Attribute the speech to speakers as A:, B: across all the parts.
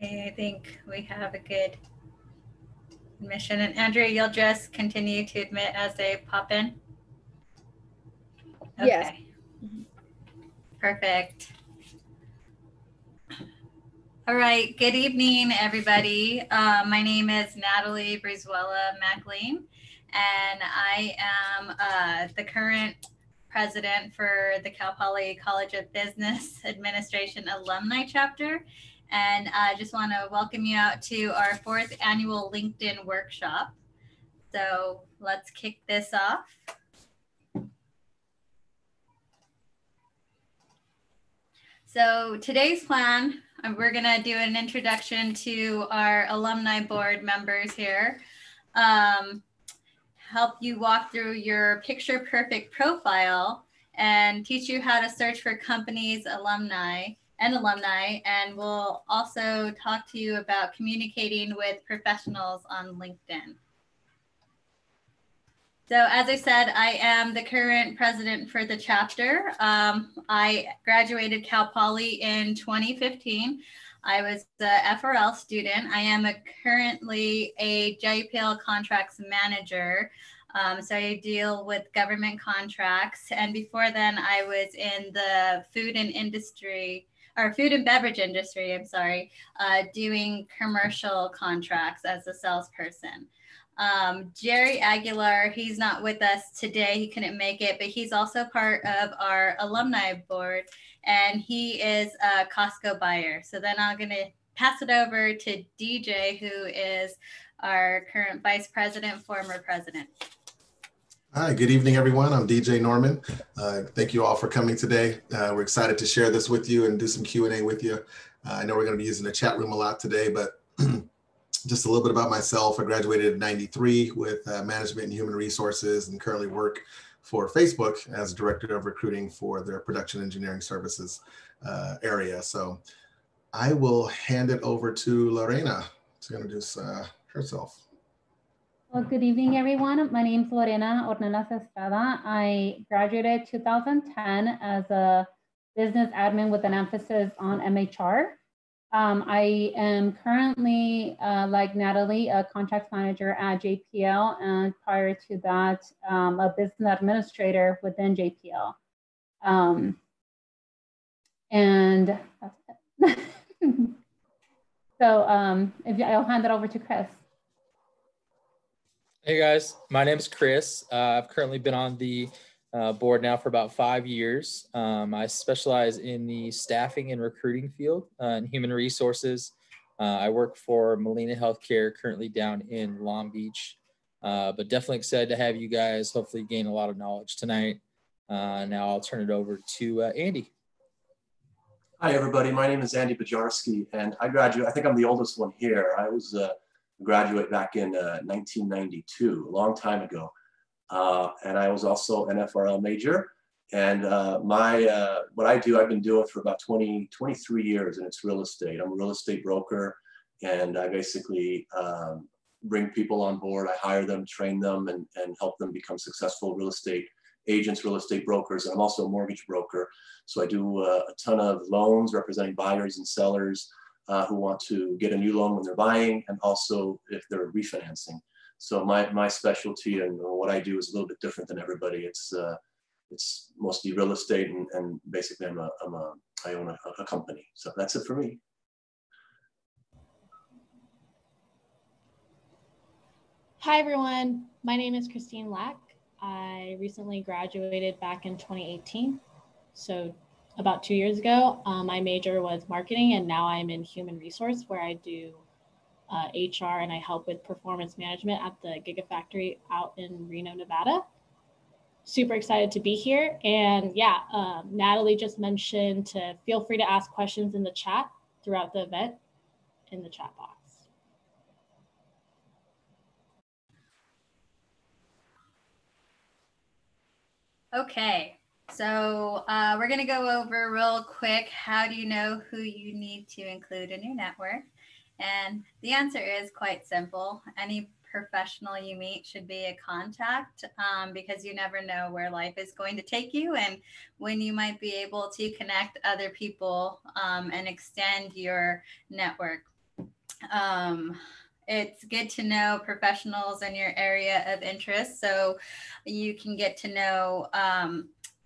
A: Okay, I think we have a good admission. And Andrea, you'll just continue to admit as they pop in?
B: Yes.
A: Okay. Perfect. All right. Good evening, everybody. My name is Natalie Brizuela McLean, and I am the current president for the Cal Poly College of Business Administration Alumni Chapter. And I just want to welcome you out to our 4th annual LinkedIn workshop. So let's kick this off. So today's plan, we're going to do an introduction to our alumni board members here. Help you walk through your picture perfect profile and teach you how to search for companies, alumni, and we'll also talk to you about communicating with professionals on LinkedIn. So as I said, I am the current president for the chapter. I graduated Cal Poly in 2015. I was the FRL student. I am currently a JPL contracts manager. So I deal with government contracts. And before then, I was in the food and beverage industry, I'm sorry, doing commercial contracts as a salesperson. Jerry Aguilar, he's not with us today. He couldn't make it, but he's also part of our alumni board, and he is a Costco buyer. So then I'm going to pass it over to DJ, who is our current vice president, former president.
C: Hi, good evening, everyone. I'm DJ Norman. Thank you all for coming today. We're excited to share this with you and do some Q&A with you. I know we're going to be using the chat room a lot today, but just a little bit about myself. I graduated in '93 with management and human resources and currently work for Facebook as director of recruiting for their production engineering services area. So I will hand it over to Lorena to introduce herself.
B: Well, good evening, everyone. My name is Lorena Ornelas Estrada. I graduated 2010 as a business admin with an emphasis on MHR. I am currently, like Natalie, a contracts manager at JPL, and prior to that, a business administrator within JPL. And that's it. So I'll hand it over to Chris.
D: Hey guys, my name is Chris. I've currently been on the board now for about 5 years. I specialize in the staffing and recruiting field and human resources. I work for Molina Healthcare, currently down in Long Beach, but definitely excited to have you guys hopefully gain a lot of knowledge tonight. Now I'll turn it over to Andy.
E: Hi everybody, my name is Andy Bajarski, and I graduated, I think I'm the oldest one here. I was a graduate back in 1992, a long time ago. And I was also an FRL major. And what I do, I've been doing for about 23 years, and it's real estate. I'm a real estate broker, and I basically bring people on board. I hire them, train them, and help them become successful real estate agents, real estate brokers. And I'm also a mortgage broker. So I do a ton of loans representing buyers and sellers who want to get a new loan when they're buying, and also if they're refinancing. So my specialty and what I do is a little bit different than everybody. It's mostly real estate, and basically I own a company. So that's it for me.
F: Hi everyone, my name is Christine Lack. I recently graduated back in 2018. So about 2 years ago. My major was marketing, and now I'm in human resource, where I do HR, and I help with performance management at the Gigafactory out in Reno, Nevada. Super excited to be here. And yeah, Natalie just mentioned to feel free to ask questions in the chat throughout the event in the chat box.
A: Okay. So we're going to go over real quick, how do you know who you need to include in your network? And the answer is quite simple. Any professional you meet should be a contact, because you never know where life is going to take you and when you might be able to connect other people and extend your network. It's good to know professionals in your area of interest so you can get to know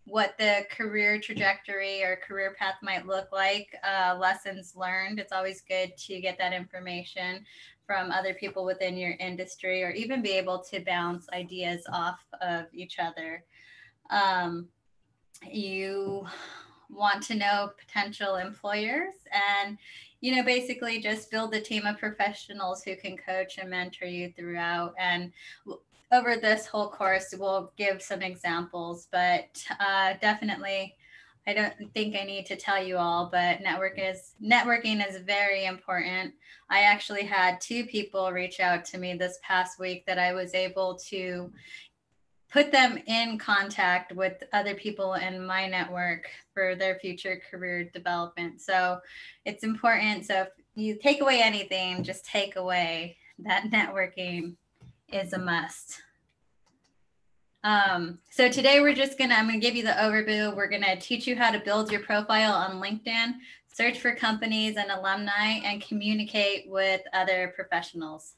A: what the career trajectory or career path might look like, lessons learned. It's always good to get that information from other people within your industry, or even be able to bounce ideas off of each other. You want to know potential employers, and basically just build a team of professionals who can coach and mentor you throughout. And over this whole course we'll give some examples, but definitely I don't think I need to tell you all, but networking is very important. I actually had 2 people reach out to me this past week that I was able to put them in contact with other people in my network for their future career development. So it's important. So if you take away anything, just take away that networking is a must. So today I'm gonna give you the overview. We're gonna teach you how to build your profile on LinkedIn, search for companies and alumni, and communicate with other professionals.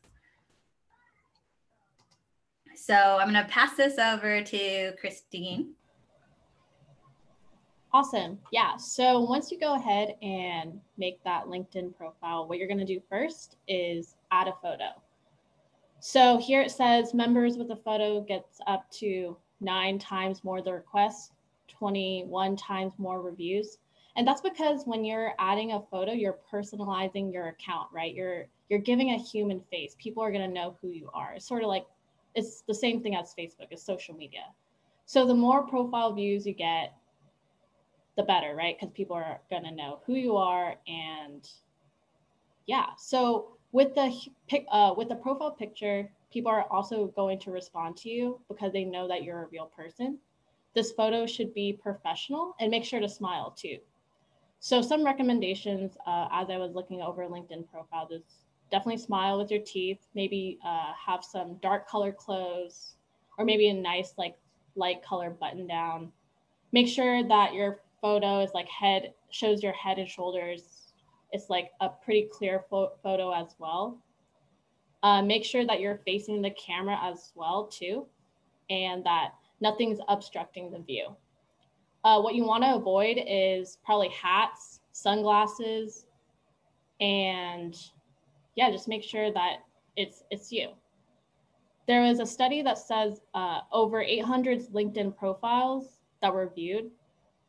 A: So I'm going to pass this over to Christine.
F: Awesome. Yeah. So once you go ahead and make that LinkedIn profile, what you're going to do first is add a photo. So here it says members with a photo gets up to 9 times more the requests, 21 times more reviews. And that's because when you're adding a photo, you're personalizing your account, right? You're giving a human face. People are going to know who you are. It's sort of like, it's the same thing as Facebook, it's social media. So the more profile views you get, the better, right? Because people are going to know who you are. And yeah, so with the profile picture, people are also going to respond to you because they know that you're a real person. This photo should be professional, and make sure to smile too. So some recommendations as I was looking over LinkedIn profiles is definitely smile with your teeth, maybe have some dark color clothes, or maybe a nice like light color button down. Make sure that your photo is like shows your head and shoulders. It's like a pretty clear photo as well. Make sure that you're facing the camera as well too, and that nothing's obstructing the view. What you want to avoid is probably hats, sunglasses, and yeah, just make sure that it's you. There was a study that says over 800 LinkedIn profiles that were viewed.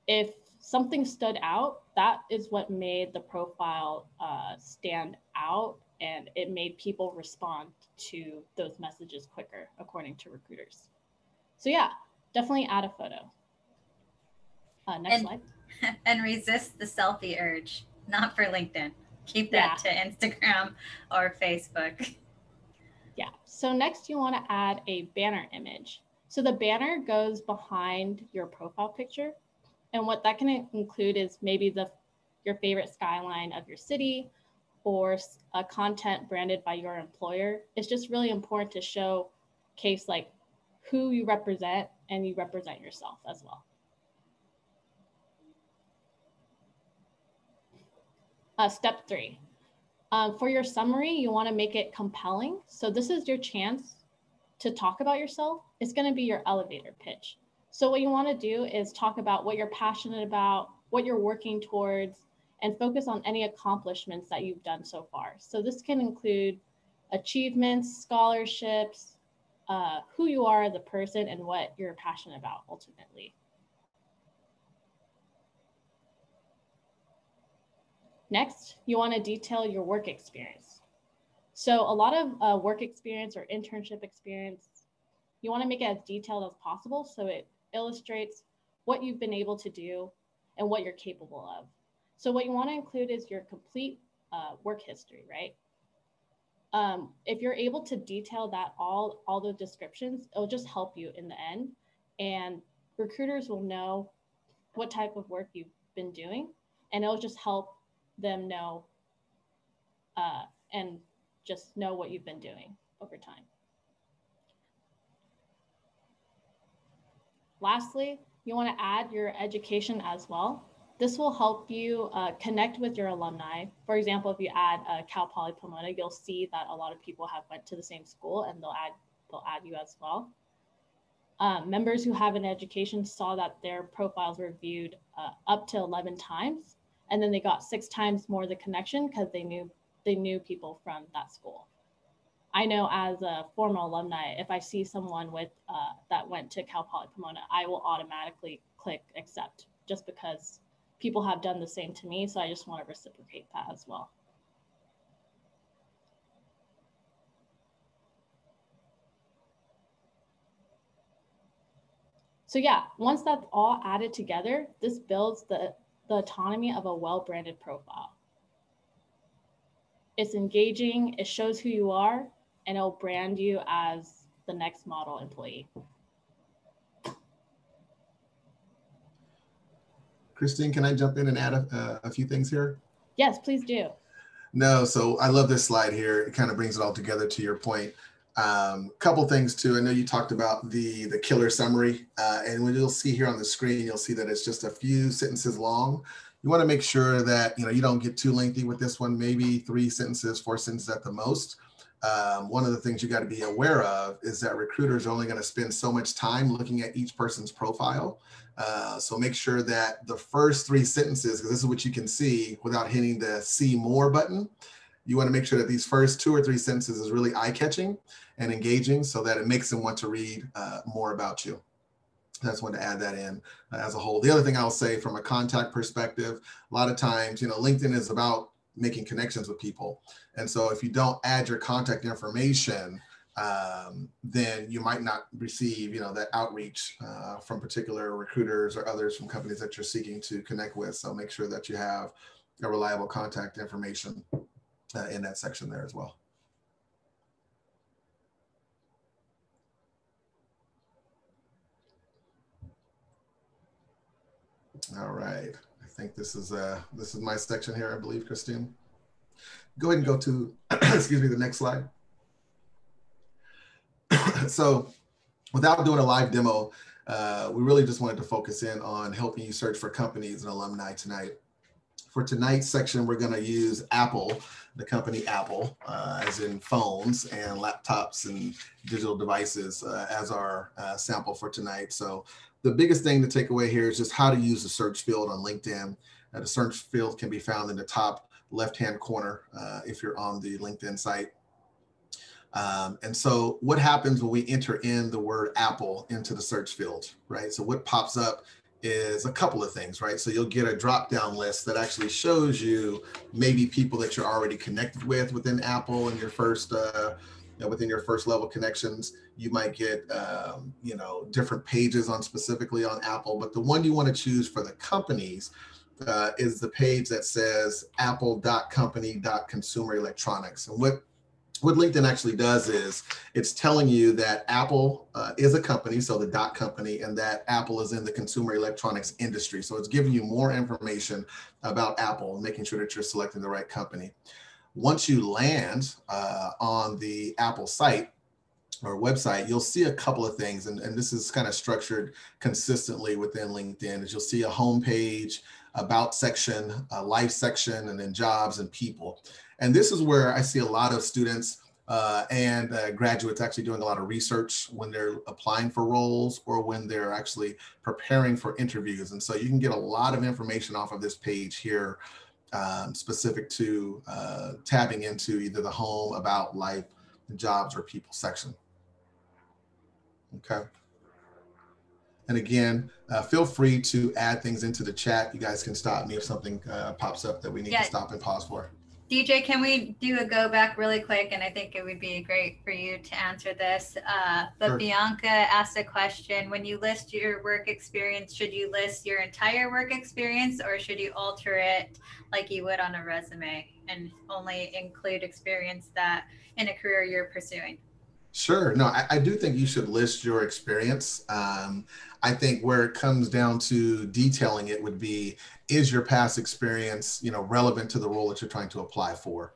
F: If something stood out, that is what made the profile stand out, and it made people respond to those messages quicker, according to recruiters. So yeah, definitely add a photo. Next slide.
A: And resist the selfie urge, not for LinkedIn. Keep that to Instagram or Facebook.
F: Yeah, so next you want to add a banner image. So the banner goes behind your profile picture. And what that can include is maybe your favorite skyline of your city, or a content branded by your employer. It's just really important to showcase like who you represent, and you represent yourself as well. Step 3. For your summary, you want to make it compelling. So this is your chance to talk about yourself. It's going to be your elevator pitch. So what you want to do is talk about what you're passionate about, what you're working towards, and focus on any accomplishments that you've done so far. So this can include achievements, scholarships, who you are as a person, and what you're passionate about ultimately. Next, you want to detail your work experience. So a lot of work experience or internship experience, you want to make it as detailed as possible so it illustrates what you've been able to do and what you're capable of. So what you want to include is your complete work history, right? If you're able to detail that all the descriptions, it'll just help you in the end, and recruiters will know what type of work you've been doing, and it'll just help them know and just know what you've been doing over time. Lastly, you want to add your education as well. This will help you connect with your alumni. For example, if you add Cal Poly Pomona, you'll see that a lot of people have went to the same school, and they'll add you as well. Members who have an education saw that their profiles were viewed up to 11 times, and then they got 6 times more the connection because they knew people from that school. I know as a former alumni, if I see someone with that went to Cal Poly Pomona, I will automatically click accept just because people have done the same to me. So I just want to reciprocate that as well. So yeah, once that's all added together, this builds the autonomy of a well-branded profile. It's engaging, it shows who you are, and it'll brand you as the next model employee.
C: Christine, can I jump in and add a few things here?
F: Yes, please do.
C: No, so I love this slide here. It kind of brings it all together to your point. Couple things too. I know you talked about the killer summary, and what you'll see here on the screen, you'll see that it's just a few sentences long. You want to make sure that you don't get too lengthy with this one. Maybe 3 sentences, 4 sentences at the most. One of the things you got to be aware of is that recruiters are only going to spend so much time looking at each person's profile. So make sure that the first 3 sentences, because this is what you can see without hitting the see more button, you want to make sure that these first 2 or 3 sentences is really eye-catching and engaging so that it makes them want to read more about you. I just wanted to add that in as a whole. The other thing I'll say from a contact perspective, a lot of times, LinkedIn is about making connections with people. And so if you don't add your contact information, then you might not receive, that outreach from particular recruiters or others from companies that you're seeking to connect with. So make sure that you have a reliable contact information in that section there as well. All right, I think this is my section here, I believe, Christine. Go ahead and go to, excuse me, the next slide. So without doing a live demo, we really just wanted to focus in on helping you search for companies and alumni tonight. For tonight's section, we're going to use Apple, the company Apple, as in phones and laptops and digital devices as our sample for tonight. So the biggest thing to take away here is just how to use the search field on LinkedIn. The search field can be found in the top left-hand corner if you're on the LinkedIn site. And so what happens when we enter in the word Apple into the search field, right? So what pops up is a couple of things, right? So you'll get a drop-down list that actually shows you maybe people that you're already connected with within Apple in your first, within your first level connections. You might get, different pages on specifically on Apple, but the one you want to choose for the companies is the page that says apple.company.consumer-electronics. And what LinkedIn actually does is it's telling you that Apple is a company, so the .company, and that Apple is in the consumer electronics industry. So it's giving you more information about Apple and making sure that you're selecting the right company. Once you land on the Apple site or website, you'll see a couple of things, and this is kind of structured consistently within LinkedIn, is you'll see a home page, about section, a life section, and then jobs and people. And this is where I see a lot of students and graduates actually doing a lot of research when they're applying for roles or when they're actually preparing for interviews. And so you can get a lot of information off of this page here specific to tabbing into either the home, about, life, jobs, or people section. Okay. And again, feel free to add things into the chat. You guys can stop me if something pops up that we need to stop and pause for.
A: DJ, can we do a go back really quick? And I think it would be great for you to answer this. But sure. Bianca asked a question. When you list your work experience, should you list your entire work experience, or should you alter it like you would on a resume and only include experience that in a career you're pursuing?
C: Sure. No, I do think you should list your experience. I think where it comes down to detailing it would be, is your past experience, relevant to the role that you're trying to apply for?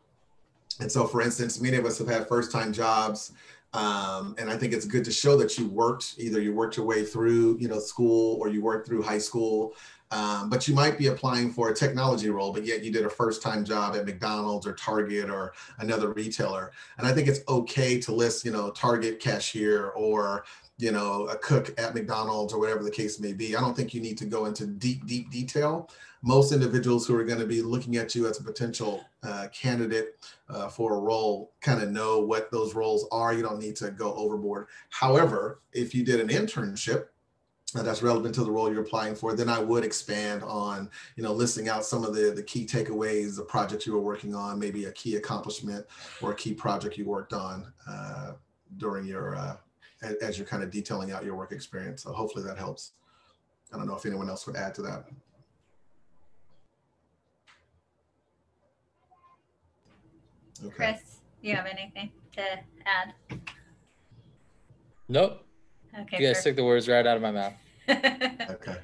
C: And so, for instance, many of us have had first-time jobs And I think it's good to show that you worked, either you worked your way through, school, or you worked through high school. But you might be applying for a technology role, but yet you did a first-time job at McDonald's or Target or another retailer. And I think it's okay to list, Target cashier or, a cook at McDonald's or whatever the case may be. I don't think you need to go into deep detail. Most individuals who are going to be looking at you as a potential candidate for a role kind of know what those roles are. You don't need to go overboard. However, if you did an internship that's relevant to the role you're applying for, then I would expand on, listing out some of the key takeaways, the project you were working on, maybe a key accomplishment or a key project you worked on during your, as you're kind of detailing out your work experience. So hopefully that helps. I don't know if anyone else would add to that.
A: Okay. Chris, you have anything to add?
D: Nope.
A: Okay.
D: You guys took the words right out of my mouth.
C: Okay.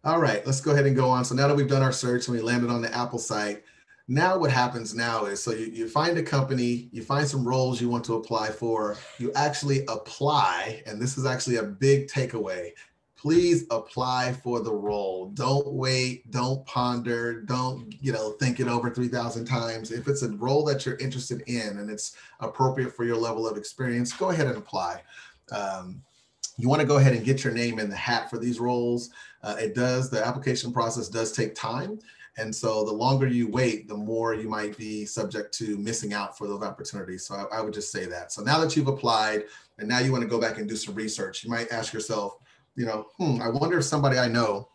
C: All right, let's go ahead and go on. So now that we've done our search and we landed on the Apple site, now what happens now is, so you find a company, you find some roles you want to apply for, you actually apply, and this is actually a big takeaway. Please apply for the role. Don't wait, don't ponder, don't think it over 3,000 times. If it's a role that you're interested in and it's appropriate for your level of experience, go ahead and apply. You want to go ahead and get your name in the hat for these roles. The application process does take time. And so the longer you wait, the more you might be subject to missing out for those opportunities. So I would just say that. So now that you've applied and now you want to go back and do some research, you might ask yourself, I wonder if somebody I know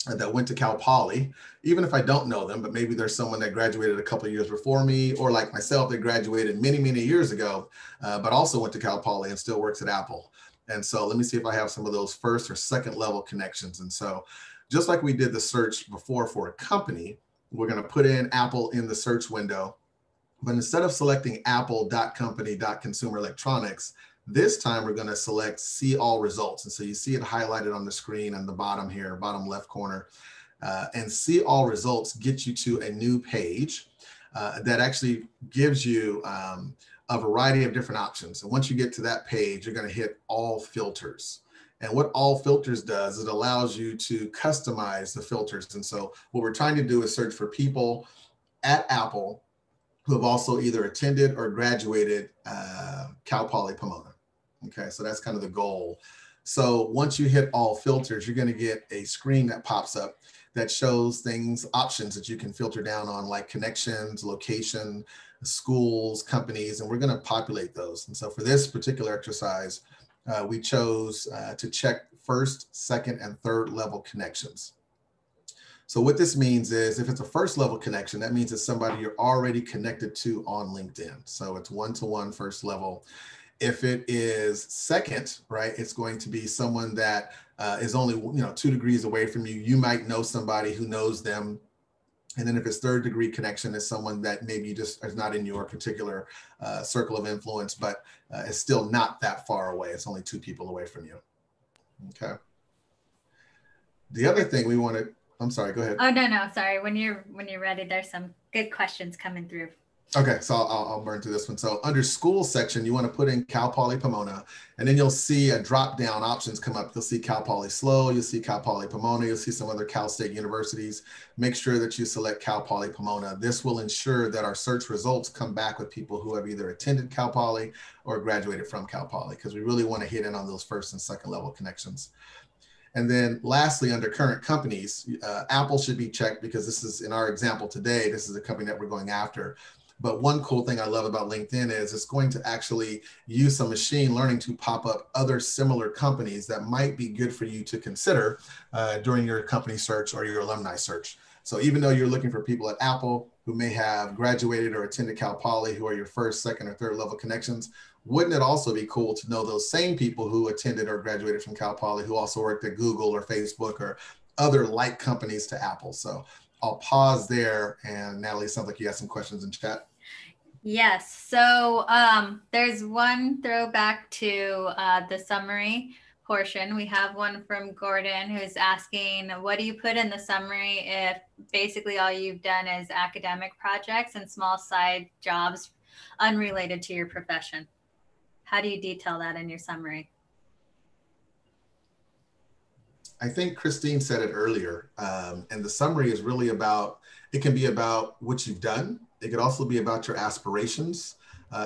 C: that went to Cal Poly, even if I don't know them, but maybe there's someone that graduated a couple of years before me, or like myself, they graduated many, many years ago, but also went to Cal Poly and still works at Apple. And so let me see if I have some of those first or second level connections. And so just like we did the search before for a company, we're going to put in Apple in the search window. But instead of selecting apple.company.consumerelectronics, this time we're going to select see all results. And so you see it highlighted on the screen on the bottom here, bottom left corner. And see all results get you to a new page that actually gives you a variety of different options. And once you get to that page, you're going to hit all filters. And what all filters does, it allows you to customize the filters. And so what we're trying to do is search for people at Apple who have also either attended or graduated Cal Poly Pomona. Okay, so that's kind of the goal. So once you hit all filters, you're going to get a screen that pops up that shows options that you can filter down on, like connections, location, schools, companies, and we're going to populate those. And so for this particular exercise, we chose to check first, second, and third level connections. So what this means is if it's a first level connection, that means it's somebody you're already connected to on LinkedIn. So it's one-to-one first level. If it is second, right, it's going to be someone that is only 2 degrees away from you. You might know somebody who knows them. And then if it's third degree connection, is someone that maybe just is not in your particular circle of influence, but is still not that far away. It's only 2 people away from you. Okay. The other thing we want to, I'm sorry, go ahead.
A: Oh, no, sorry. When you're ready, there's some good questions coming through.
C: Okay, so I'll burn through this one. So under school section, you want to put in Cal Poly Pomona, and then you'll see a drop down options come up. You'll see Cal Poly SLO, you'll see Cal Poly Pomona, you'll see some other Cal State universities. Make sure that you select Cal Poly Pomona. This will ensure that our search results come back with people who have either attended Cal Poly or graduated from Cal Poly, because we really want to hit in on those first and second level connections. And then lastly, under current companies, Apple should be checked because this is, in our example today, this is a company that we're going after. But one cool thing I love about LinkedIn is it's going to actually use some machine learning to pop up other similar companies that might be good for you to consider during your company search or your alumni search. So even though you're looking for people at Apple who may have graduated or attended Cal Poly, who are your first, second, or third level connections, wouldn't it also be cool to know those same people who attended or graduated from Cal Poly who also worked at Google or Facebook or other like companies to Apple? So I'll pause there. And Natalie, sounds like you have some questions in chat.
A: Yes. So there's one throwback to the summary portion. We have one from Gordon who's asking, what do you put in the summary if basically all you've done is academic projects and small side jobs unrelated to your profession? how do you detail that in your summary?
C: I think Christine said it earlier, and the summary is really about, it can be about what you've done. It could also be about your aspirations.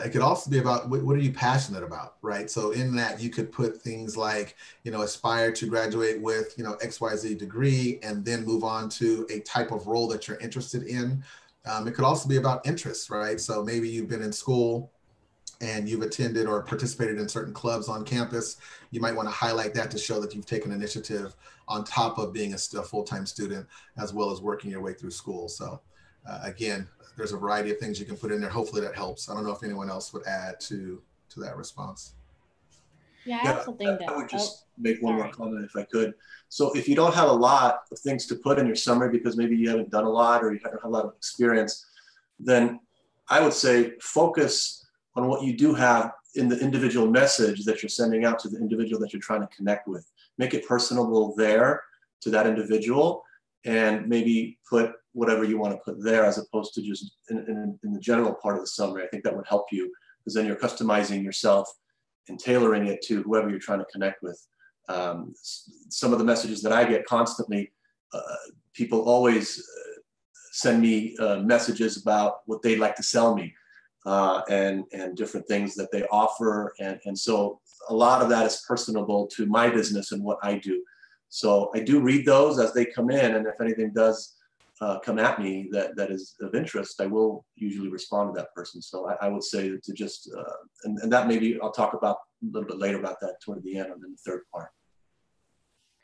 C: It could also be about what are you passionate about, right? So in that you could put things like, aspire to graduate with, XYZ degree and then move on to a type of role that you're interested in. It could also be about interests, right? So maybe you've been in school and you've attended or participated in certain clubs on campus. You might want to highlight that to show that you've taken initiative on top of being a full-time student, as well as working your way through school. So again, there's a variety of things you can put in there. Hopefully that helps. I don't know if anyone else would add to that response.
F: Yeah, I also think that
E: I would just make one more comment if I could. So if you don't have a lot of things to put in your summary because maybe you haven't done a lot or you haven't had a lot of experience, then I would say focus on what you do have in the individual message that you're sending out to the individual that you're trying to connect with. Make it personable there to that individual, and maybe put whatever you want to put there as opposed to just in the general part of the summary. I think that would help you, because then you're customizing yourself and tailoring it to whoever you're trying to connect with. Some of the messages that I get constantly, people always send me messages about what they'd like to sell me. And different things that they offer. And so a lot of that is personable to my business and what I do. So I do read those as they come in. And if anything does come at me that is of interest, I will usually respond to that person. So I would say to just, and that maybe I'll talk about a little bit later about that toward the end and then the third part.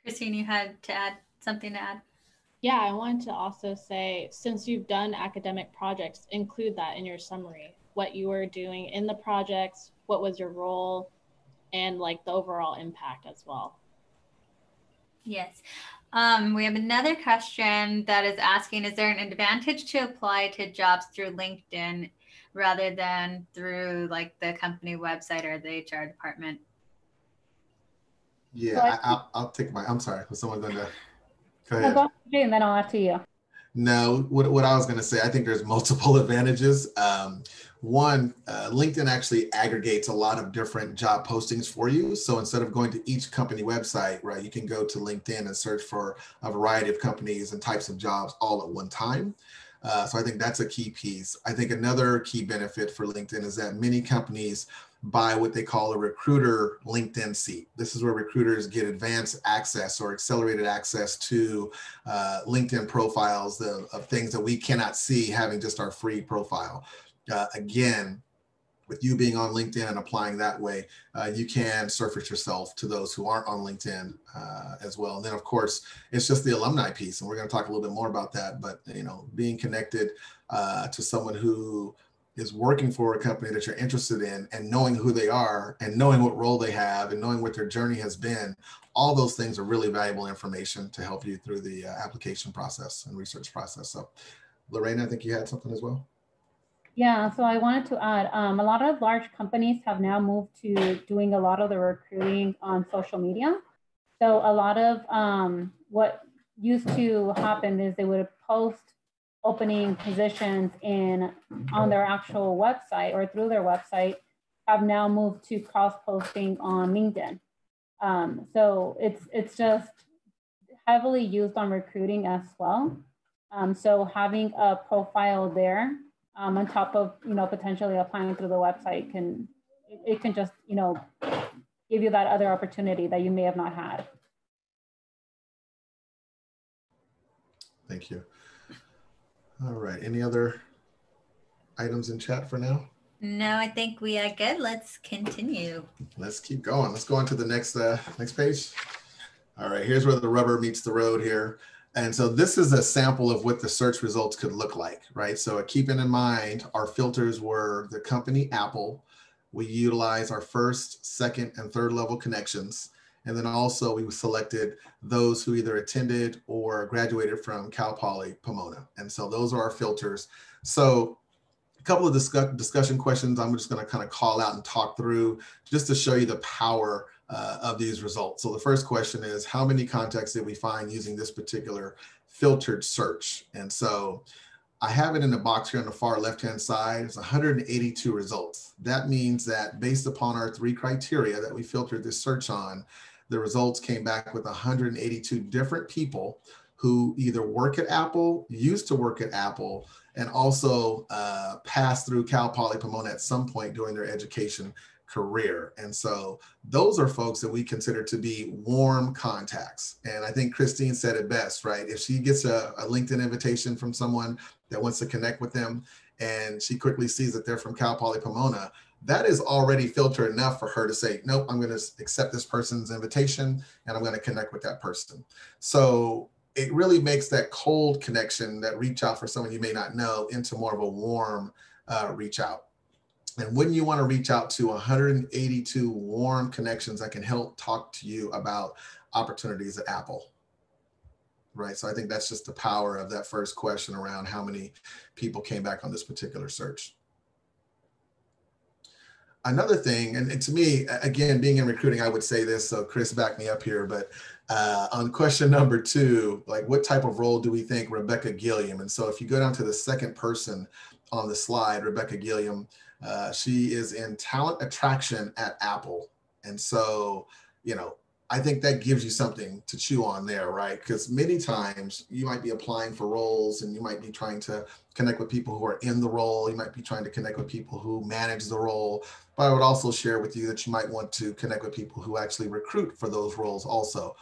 A: Christine, you had to add something to add?
F: Yeah, I wanted to also say, since you've done academic projects, include that in your summary. What you were doing in the projects, what was your role, and like the overall impact as well.
A: Yes. We have another question that is asking, is there an advantage to apply to jobs through LinkedIn rather than through like the company website or the HR department?
C: Yeah, I'll take I'm sorry, was someone going to, go ahead.
B: No, go ahead, and then I'll add to you.
C: No, what I was going to say, I think there's multiple advantages. One, LinkedIn actually aggregates a lot of different job postings for you. So instead of going to each company website, right, you can go to LinkedIn and search for a variety of companies and types of jobs all at one time. So I think that's a key piece. I think another key benefit for LinkedIn is that many companies buy what they call a recruiter LinkedIn seat. This is where recruiters get advanced access or accelerated access to LinkedIn profiles of things that we cannot see having just our free profile. Again, with you being on LinkedIn and applying that way, you can surface yourself to those who aren't on LinkedIn as well. And then of course, it's just the alumni piece. And we're going to talk a little bit more about that, but being connected to someone who is working for a company that you're interested in and knowing who they are and knowing what role they have and knowing what their journey has been, all those things are really valuable information to help you through the application process and research process. So Lorena, I think you had something as well.
B: Yeah, so I wanted to add, a lot of large companies have now moved to doing a lot of the recruiting on social media. So a lot of what used to happen is they would post opening positions on their actual website or through their website, have now moved to cross-posting on LinkedIn. So it's just heavily used on recruiting as well. So having a profile there on top of potentially applying through the website can just give you that other opportunity that you may have not had.
C: Thank you. All right, any other items in chat for now?
A: No, I think we are good. Let's continue.
C: Let's keep going. Let's go on to the next page. All right, here's where the rubber meets the road here. And so this is a sample of what the search results could look like, right? So keeping in mind, our filters were the company Apple. We utilize our first, second, and third level connections. And then also we selected those who either attended or graduated from Cal Poly Pomona. And so those are our filters. So a couple of discussion questions I'm just going to kind of call out and talk through just to show you the power of these results. So the first question is, how many contacts did we find using this particular filtered search? And so I have it in the box here on the far left-hand side. It's 182 results. That means that based upon our 3 criteria that we filtered this search on, the results came back with 182 different people who either work at Apple, used to work at Apple, and also passed through Cal Poly Pomona at some point during their education career. And so those are folks that we consider to be warm contacts. And I think Christine said it best, right? If she gets a LinkedIn invitation from someone that wants to connect with them, and she quickly sees that they're from Cal Poly Pomona, that is already filtered enough for her to say, nope, I'm going to accept this person's invitation and I'm going to connect with that person. So it really makes that cold connection, that reach out for someone you may not know, into more of a warm reach out. And wouldn't you want to reach out to 182 warm connections that can help talk to you about opportunities at Apple? Right. So I think that's just the power of that first question around how many people came back on this particular search. Another thing, and to me, again, being in recruiting, I would say this, so Chris, back me up here, but on question number 2, like, what type of role do we think Rebecca Gilliam? And so if you go down to the second person on the slide, Rebecca Gilliam, she is in talent attraction at Apple. And so, you know, I think that gives you something to chew on there, right? Because many times you might be applying for roles and you might be trying to connect with people who are in the role. You might be trying to connect with people who manage the role. But I would also share with you that you might want to connect with people who actually recruit for those roles also,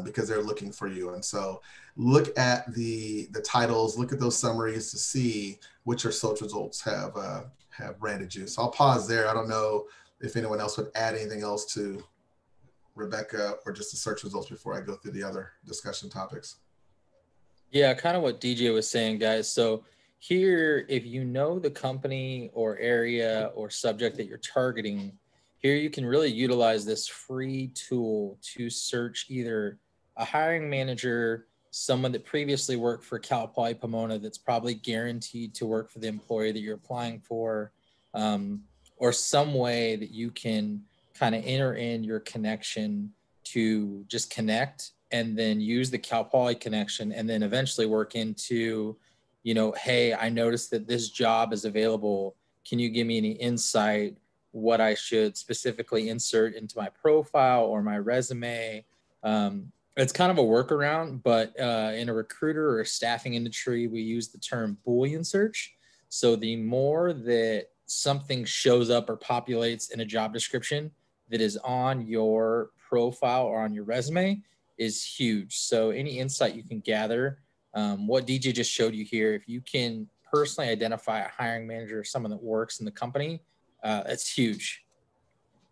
C: because they're looking for you. And so look at the titles, look at those summaries to see which your search results have branded you. So I'll pause there. I don't know if anyone else would add anything else to Rebecca or just the search results before I go through the other discussion topics.
D: Yeah, kind of what DJ was saying, guys. So here, if you know the company or area or subject that you're targeting, here you can really utilize this free tool to search either a hiring manager, someone that previously worked for Cal Poly Pomona that's probably guaranteed to work for the employer that you're applying for, or some way that you can kind of enter in your connection to just connect, and then use the Cal Poly connection, and then eventually work into, you know, hey, I noticed that this job is available. Can you give me any insight what I should specifically insert into my profile or my resume? It's kind of a workaround, but in a recruiter or a staffing industry, we use the term Boolean search. So the more that something shows up or populates in a job description that is on your profile or on your resume is huge. So any insight you can gather, what DJ just showed you here, if you can personally identify a hiring manager or someone that works in the company, that's huge.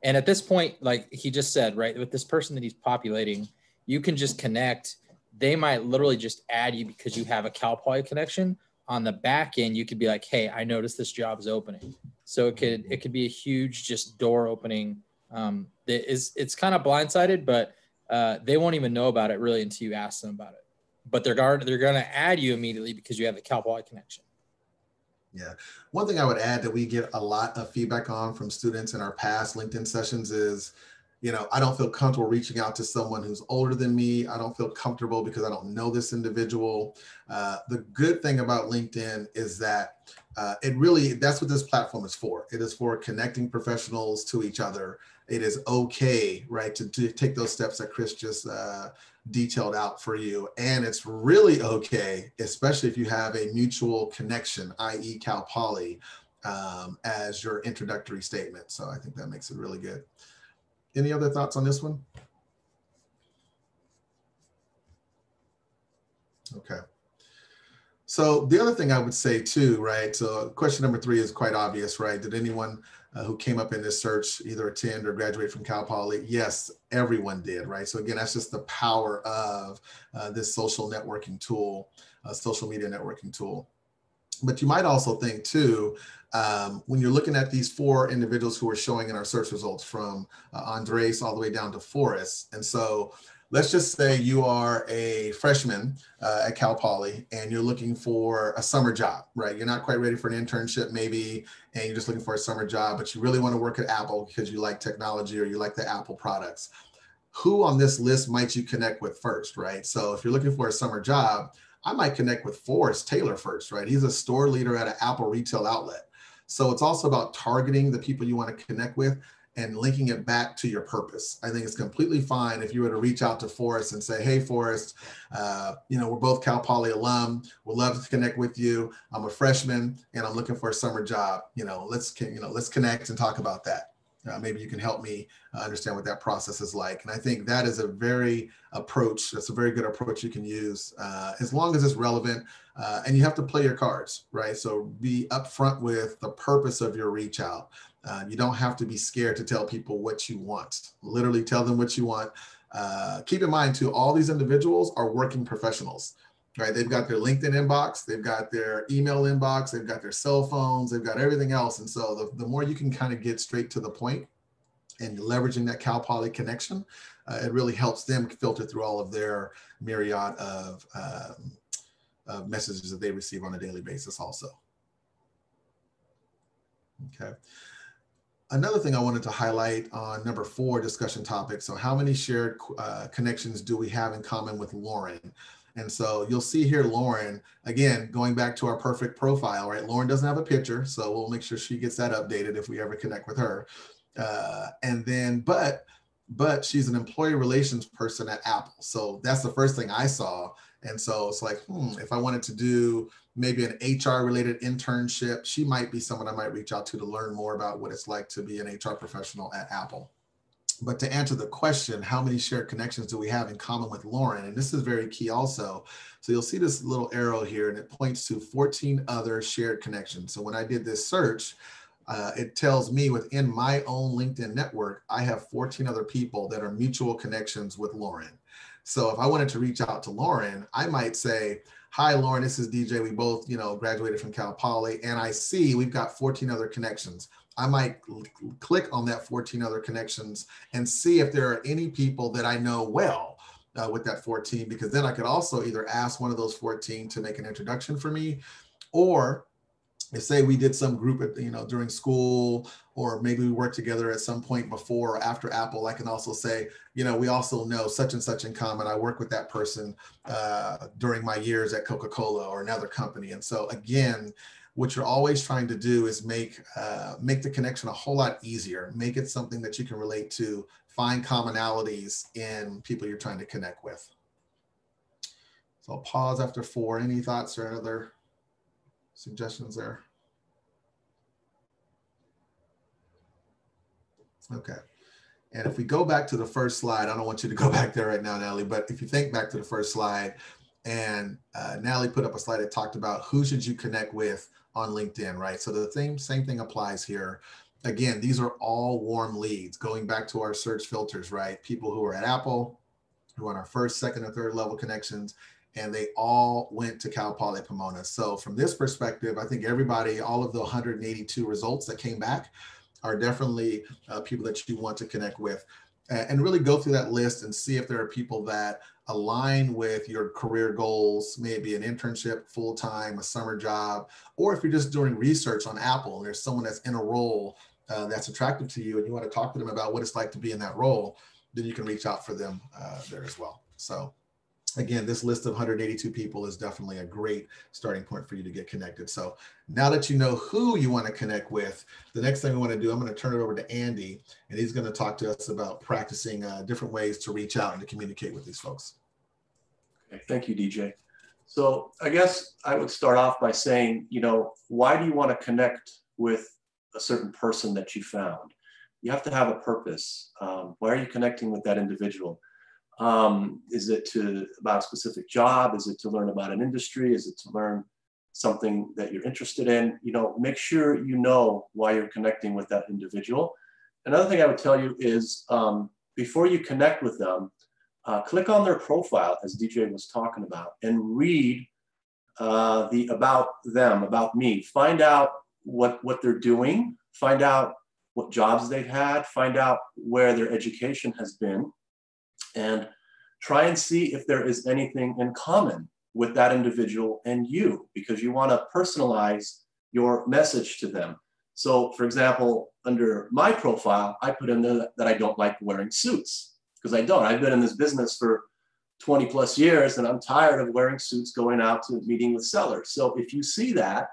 D: And at this point, like he just said, right, with this person that he's populating, you can just connect. They might literally just add you because you have a Cal Poly connection. On the back end, you could be like, hey, I noticed this job is opening. So it could be a huge just door opening. It's kind of blindsided, but they won't even know about it really until you ask them about it. But they're going to add you immediately because you have the Cal Poly connection.
C: Yeah. One thing I would add that we get a lot of feedback on from students in our past LinkedIn sessions is, you know, I don't feel comfortable reaching out to someone who's older than me. I don't feel comfortable because I don't know this individual. The good thing about LinkedIn is that that's what this platform is for. It is for connecting professionals to each other. It is okay, right, to take those steps that Chris just detailed out for you. And it's really okay, especially if you have a mutual connection, i.e. Cal Poly, as your introductory statement. So I think that makes it really good. Any other thoughts on this one? Okay. So the other thing I would say too, right? So question number 3 is quite obvious, right? Did anyone who came up in this search either attend or graduate from Cal Poly? Yes, everyone did, right? So again, that's just the power of this social networking tool, social media networking tool. But you might also think too, when you're looking at these 4 individuals who are showing in our search results, from Andres all the way down to Forrest. And so let's just say you are a freshman at Cal Poly and you're looking for a summer job, right? You're not quite ready for an internship maybe, and you're just looking for a summer job, but you really want to work at Apple because you like technology or you like the Apple products. Who on this list might you connect with first, right? So if you're looking for a summer job, I might connect with Forrest Taylor first, right? He's a store leader at an Apple retail outlet. So it's also about targeting the people you want to connect with and linking it back to your purpose. I think it's completely fine if you were to reach out to Forrest and say, hey, Forrest, we're both Cal Poly alum. We'd love to connect with you. I'm a freshman and I'm looking for a summer job. Let's connect and talk about that. Maybe you can help me understand what that process is like. And I think that is a very good approach you can use as long as it's relevant. And you have to play your cards, right? So be upfront with the purpose of your reach out. You don't have to be scared to tell people what you want. Literally tell them what you want. Keep in mind too, all these individuals are working professionals, right? They've got their LinkedIn inbox, they've got their email inbox, they've got their cell phones, they've got everything else. And so the more you can kind of get straight to the point and leveraging that Cal Poly connection, it really helps them filter through all of their myriad of messages that they receive on a daily basis also. Okay. Another thing I wanted to highlight on number 4 discussion topic. So how many shared connections do we have in common with Lauren? And so you'll see here, Lauren, again, going back to our perfect profile, right? Lauren doesn't have a picture, so we'll make sure she gets that updated if we ever connect with her. But she's an employee relations person at Apple. So that's the first thing I saw. And so it's like, if I wanted to do maybe an HR related internship, she might be someone I might reach out to learn more about what it's like to be an HR professional at Apple. But to answer the question, how many shared connections do we have in common with Lauren? And this is very key also. So you'll see this little arrow here and it points to 14 other shared connections. So when I did this search, it tells me within my own LinkedIn network, I have 14 other people that are mutual connections with Lauren. So if I wanted to reach out to Lauren, I might say, hi, Lauren, this is DJ. We both, graduated from Cal Poly, and I see we've got 14 other connections. I might click on that 14 other connections and see if there are any people that I know well with that 14, because then I could also either ask one of those 14 to make an introduction for me, or if say we did some group during school, or maybe we worked together at some point before or after Apple, I can also say, we also know such and such in common. I work with that person during my years at Coca-Cola or another company. And so again, what you're always trying to do is make the connection a whole lot easier, make it something that you can relate to, find commonalities in people you're trying to connect with. So I'll pause after 4. Any thoughts or other suggestions there? Okay. And if we go back to the first slide, I don't want you to go back there right now, Natalie, but if you think back to the first slide, and Natalie put up a slide that talked about who should you connect with on LinkedIn, right? So the same thing applies here. Again, these are all warm leads, going back to our search filters, right? People who are at Apple, who are on our first, second, or third level connections, and they all went to Cal Poly Pomona. So from this perspective, I think everybody, all of the 182 results that came back are definitely people that you want to connect with, and really go through that list and see if there are people that align with your career goals, maybe an internship, full-time, a summer job, or if you're just doing research on Apple and there's someone that's in a role that's attractive to you and you want to talk to them about what it's like to be in that role, then you can reach out for them there as well. So again, this list of 182 people is definitely a great starting point for you to get connected. So now that you know who you want to connect with, the next thing we want to do, I'm going to turn it over to Andy, and he's going to talk to us about practicing different ways to reach out and to communicate with these folks.
E: Okay, thank you, DJ. So I guess I would start off by saying, why do you want to connect with a certain person that you found? You have to have a purpose. Why are you connecting with that individual? Is it about a specific job? Is it to learn about an industry? Is it to learn something that you're interested in? Make sure you know why you're connecting with that individual. Another thing I would tell you is before you connect with them, click on their profile, as DJ was talking about, and read the about them, about me. Find out what they're doing, find out what jobs they've had, find out where their education has been, and try and see if there is anything in common with that individual and you, because you want to personalize your message to them. So for example, under my profile, I put in there that I don't like wearing suits, because I don't. I've been in this business for 20 plus years, and I'm tired of wearing suits going out to meeting with sellers. So if you see that,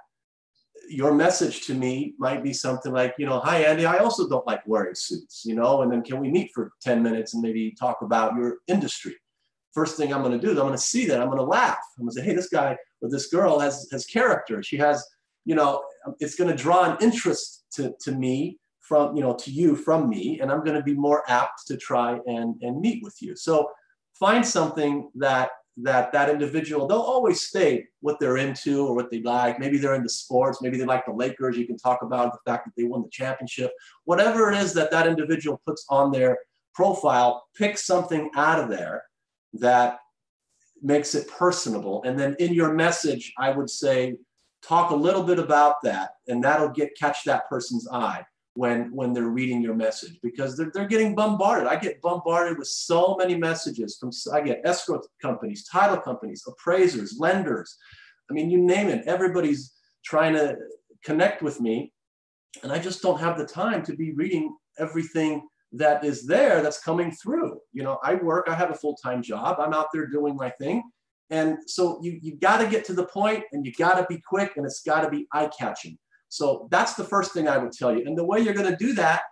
E: your message to me might be something like, you know, hi, Andy, I also don't like wearing suits, you know, and then can we meet for 10 minutes and maybe talk about your industry? First thing I'm going to do is I'm going to see that. I'm going to laugh. I'm going to say, hey, this guy or this girl has character. She has, you know, it's going to draw an interest to me from, you know, to you from me, and I'm going to be more apt to try and meet with you. So find something that individual, they'll always state what they're into or what they like. Maybe they're into sports. Maybe they like the Lakers. You can talk about the fact that they won the championship. Whatever it is that individual puts on their profile, pick something out of there that makes it personable. And then in your message, I would say, talk a little bit about that, and that'll catch that person's eye when they're reading your message, because they're getting bombarded. I get bombarded with so many messages I get escrow companies, title companies, appraisers, lenders. I mean, you name it. Everybody's trying to connect with me, and I just don't have the time to be reading everything that is there that's coming through. You know, I have a full-time job. I'm out there doing my thing. And so you got to get to the point, and you got to be quick, and it's got to be eye-catching. So that's the first thing I would tell you. And the way you're going to do that,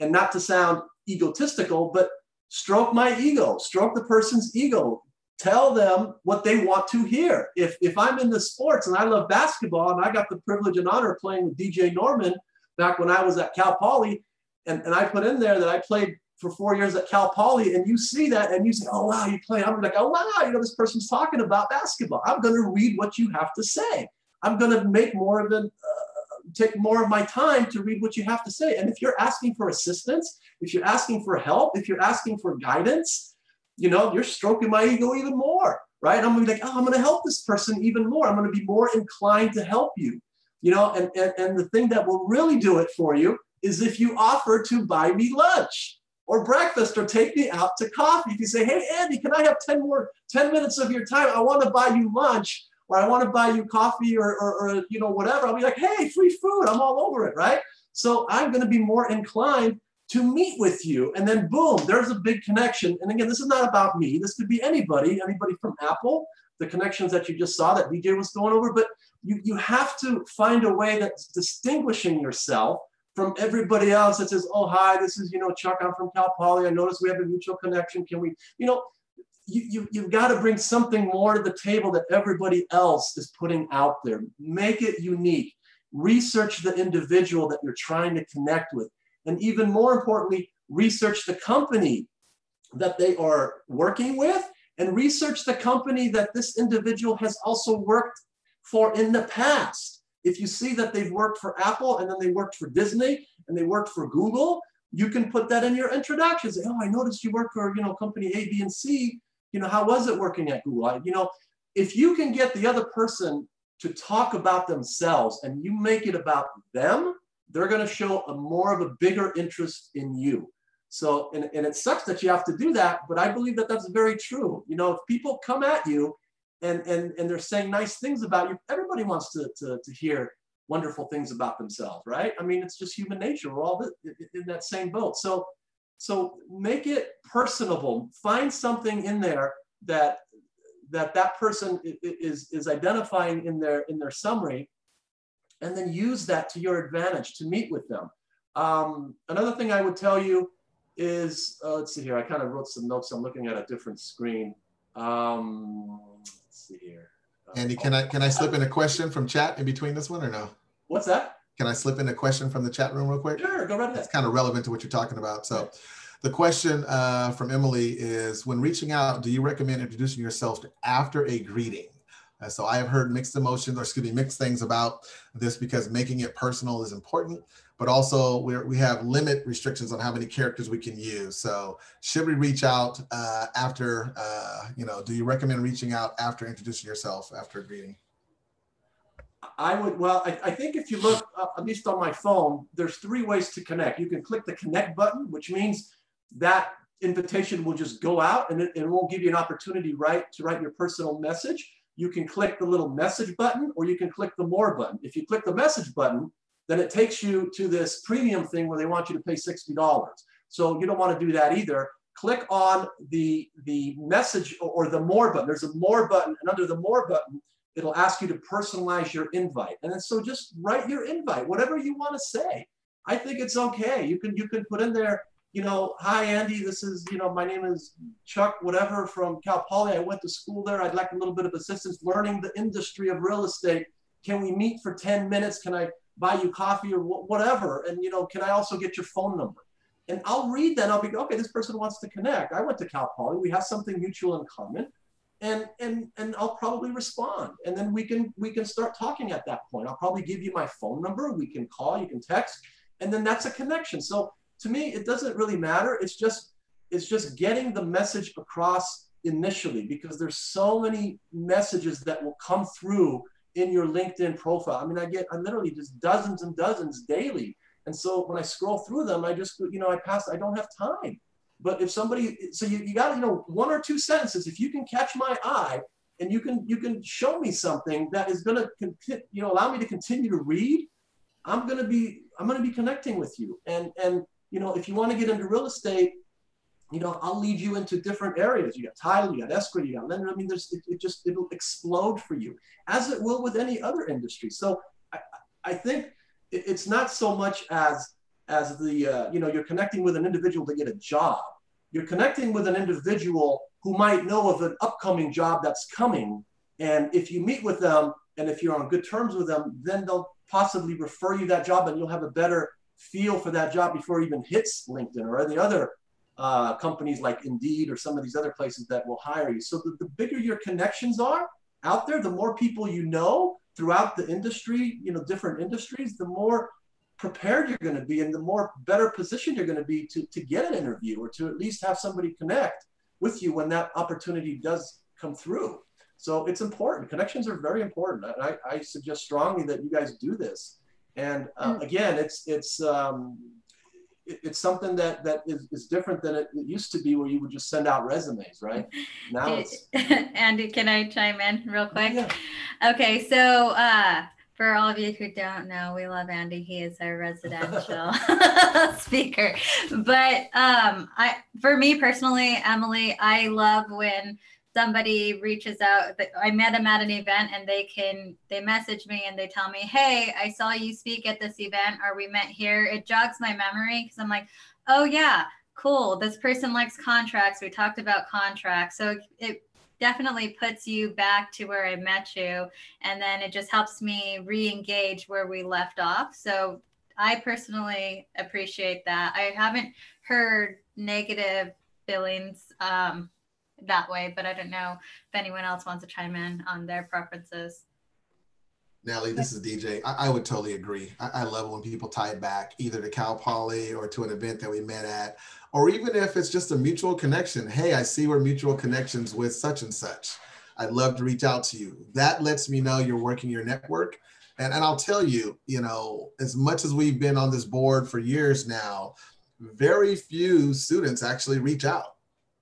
E: and not to sound egotistical, but stroke my ego, stroke the person's ego. Tell them what they want to hear. If I'm into sports and I love basketball, and I got the privilege and honor of playing with DJ Norman back when I was at Cal Poly, and I put in there that I played for 4 years at Cal Poly, and you see that and you say, oh, wow, you play. I'm like, oh, wow, you know, this person's talking about basketball. I'm going to read what you have to say. I'm going to make more of take more of my time to read what you have to say. And if you're asking for assistance, if you're asking for help, if you're asking for guidance, you know, you're stroking my ego even more, right? I'm going to be like, oh, I'm going to help this person even more. I'm going to be more inclined to help you, you know, and the thing that will really do it for you is if you offer to buy me lunch or breakfast or take me out to coffee. If you say, hey, Andy, can I have 10 minutes of your time? I want to buy you lunch, or I want to buy you coffee or you know, whatever. I'll be like, hey, free food. I'm all over it, right? So I'm going to be more inclined to meet with you. And then boom, there's a big connection. And again, this is not about me. This could be anybody from Apple, the connections that you just saw that DJ was going over. But you have to find a way that's distinguishing yourself from everybody else that says, oh, hi, this is, you know, Chuck, I'm from Cal Poly. I noticed we have a mutual connection. Can we, you know, you've got to bring something more to the table that everybody else is putting out there. Make it unique. Research the individual that you're trying to connect with. And even more importantly, research the company that they are working with, and research the company that this individual has also worked for in the past. If you see that they've worked for Apple, and then they worked for Disney, and they worked for Google, you can put that in your introduction. Say, oh, I noticed you work for, you know, company A, B, and C. You know, how was it working at Google? You know, if you can get the other person to talk about themselves and you make it about them, they're going to show more of a bigger interest in you. So, and it sucks that you have to do that, but I believe that that's very true. You know, if people come at you and they're saying nice things about you, everybody wants to hear wonderful things about themselves, right? I mean, it's just human nature. We're all in that same boat. So make it personable. Find something in there that person is identifying in their summary, and then use that to your advantage to meet with them. Another thing I would tell you is, let's see here. I kind of wrote some notes. I'm looking at a different screen. Let's see here.
C: Andy, can I slip in a question from chat in between this one or no?
E: What's that?
C: Can I slip in a question from the chat room real quick?
E: Sure, go right ahead.
C: It's kind of relevant to what you're talking about. So the question from Emily is, when reaching out, do you recommend introducing yourself after a greeting? So I have heard mixed things about this, because making it personal is important, but also we have limit restrictions on how many characters we can use. So should we reach out after, you know, do you recommend reaching out after introducing yourself after a greeting?
E: I would, well, I think if you look, at least on my phone, there's 3 ways to connect. You can click the connect button, which means that invitation will just go out, and it won't give you an opportunity to write your personal message. You can click the little message button, or you can click the more button. If you click the message button, then it takes you to this premium thing where they want you to pay $60. So you don't want to do that either. click on the message or the more button. There's a more button, and under the more button, it'll ask you to personalize your invite. And then so just write your invite, whatever you want to say. I think it's okay. You can put in there, you know, hi Andy, this is, you know, my name is Chuck, whatever, from Cal Poly. I went to school there. I'd like a little bit of assistance learning the industry of real estate. Can we meet for 10 minutes? Can I buy you coffee or whatever? And, you know, can I also get your phone number? And I'll read that. I'll be, okay, this person wants to connect. I went to Cal Poly. We have something mutual in common. And I'll probably respond. And then we can start talking at that point. I'll probably give you my phone number. We can call, you can text, and then that's a connection. So to me, it doesn't really matter. It's just getting the message across initially, because there's so many messages that will come through in your LinkedIn profile. I mean, I literally just dozens and dozens daily. And so when I scroll through them, I just, you know, I don't have time. But if somebody, so you got, you know, 1 or 2 sentences, if you can catch my eye and you can show me something that is going to, you know, allow me to continue to read, I'm going to be connecting with you. And, you know, if you want to get into real estate, you know, I'll lead you into different areas. You got title, you got escrow, you got lender. I mean, it'll explode for you, as it will with any other industry. So I think it's not so much as the, you know, you're connecting with an individual to get a job. You're connecting with an individual who might know of an upcoming job that's coming. And if you meet with them and if you're on good terms with them, then they'll possibly refer you that job, and you'll have a better feel for that job before it even hits LinkedIn or any other companies like Indeed or some of these other places that will hire you. So the bigger your connections are out there, the more people you know throughout the industry, you know, different industries, the more prepared you're going to be and the more better position you're going to be to get an interview or to at least have somebody connect with you when that opportunity does come through. So it's important. Connections are very important. And I suggest strongly that you guys do this. And again, it's something that is different than it used to be, where you would just send out resumes, right? Now it's...
A: Andy, can I chime in real quick?
E: Yeah.
A: Okay, so for all of you who don't know, we love Andy. He is our residential speaker. But for me personally, Emily, I love when somebody reaches out. I met them at an event, and they message me and they tell me, hey, I saw you speak at this event, or we met here. It jogs my memory, because I'm like, oh yeah, cool. This person likes contracts. We talked about contracts. So it definitely puts you back to where I met you. And then it just helps me re-engage where we left off. So I personally appreciate that. I haven't heard negative feelings that way, but I don't know if anyone else wants to chime in on their preferences.
C: Natalie, this is DJ. I would totally agree. I love when people tie it back either to Cal Poly or to an event that we met at, or even if it's just a mutual connection. Hey, I see we're mutual connections with such and such. I'd love to reach out to you. That lets me know you're working your network. And I'll tell you, you know, as much as we've been on this board for years now, very few students actually reach out.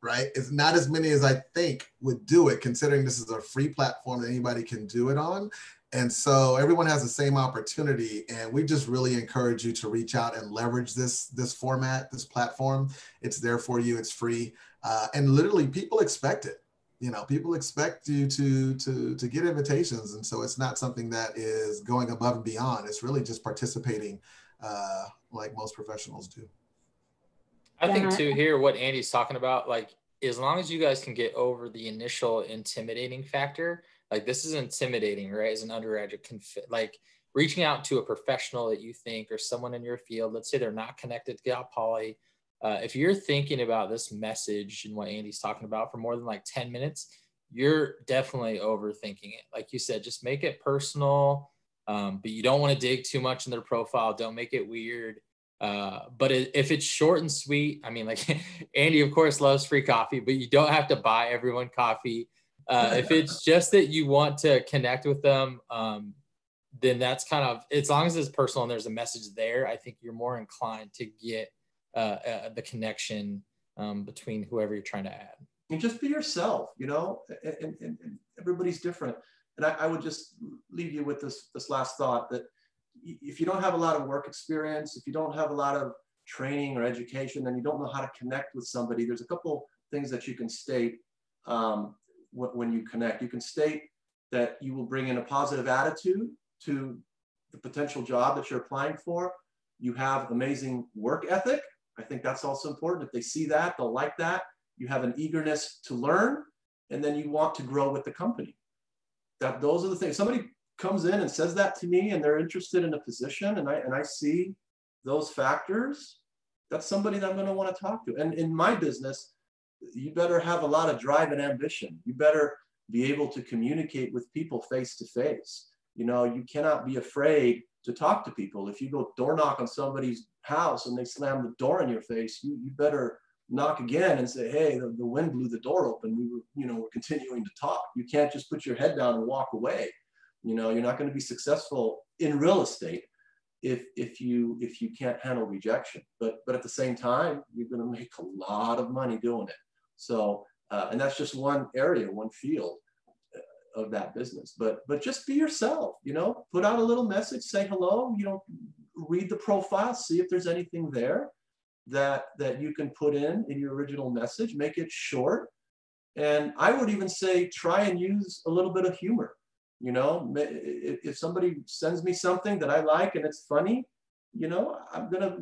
C: Right? It's not as many as I think would do it, considering this is a free platform that anybody can do it on. And so everyone has the same opportunity. And we just really encourage you to reach out and leverage this format, this platform. It's there for you. It's free. And literally people expect it. You know, people expect you to get invitations. And so it's not something that is going above and beyond. It's really just participating like most professionals do.
D: I think too here, what Andy's talking about, like, as long as you guys can get over the initial intimidating factor, like this is intimidating, right? As an undergraduate, like reaching out to a professional that you think, or someone in your field, let's say they're not connected to Cal Poly. If you're thinking about this message and what Andy's talking about for more than like 10 minutes, you're definitely overthinking it. Like you said, just make it personal, but you don't want to dig too much in their profile. Don't make it weird. But if it's short and sweet, I mean, like Andy, of course, loves free coffee, but you don't have to buy everyone coffee. If it's just that you want to connect with them, then that's kind of, as long as it's personal and there's a message there, I think you're more inclined to get the connection between whoever you're trying to add.
E: And just be yourself, you know, and everybody's different. And I would just leave you with this last thought, that if you don't have a lot of work experience, if you don't have a lot of training or education and you don't know how to connect with somebody, there's a couple things that you can state when you connect. You can state that you will bring in a positive attitude to the potential job that you're applying for. You have amazing work ethic. I think that's also important. If they see that, they'll like that. You have an eagerness to learn, and then you want to grow with the company. Those are the things. Somebody comes in and says that to me and they're interested in a position and I see those factors, that's somebody that I'm going to want to talk to. And in my business, you better have a lot of drive and ambition. You better be able to communicate with people face to face. You know, you cannot be afraid to talk to people. If you go door knock on somebody's house and they slam the door in your face, you better knock again and say, hey, the wind blew the door open. We're continuing to talk. You can't just put your head down and walk away. You know, you're not going to be successful in real estate if you can't handle rejection. But at the same time, you're going to make a lot of money doing it. So, and that's just one area, one field of that business. But just be yourself, you know, put out a little message, say hello, you know, read the profile, see if there's anything there that you can put in your original message, make it short. And I would even say, try and use a little bit of humor. You know, if somebody sends me something that I like and it's funny, you know, I'm going to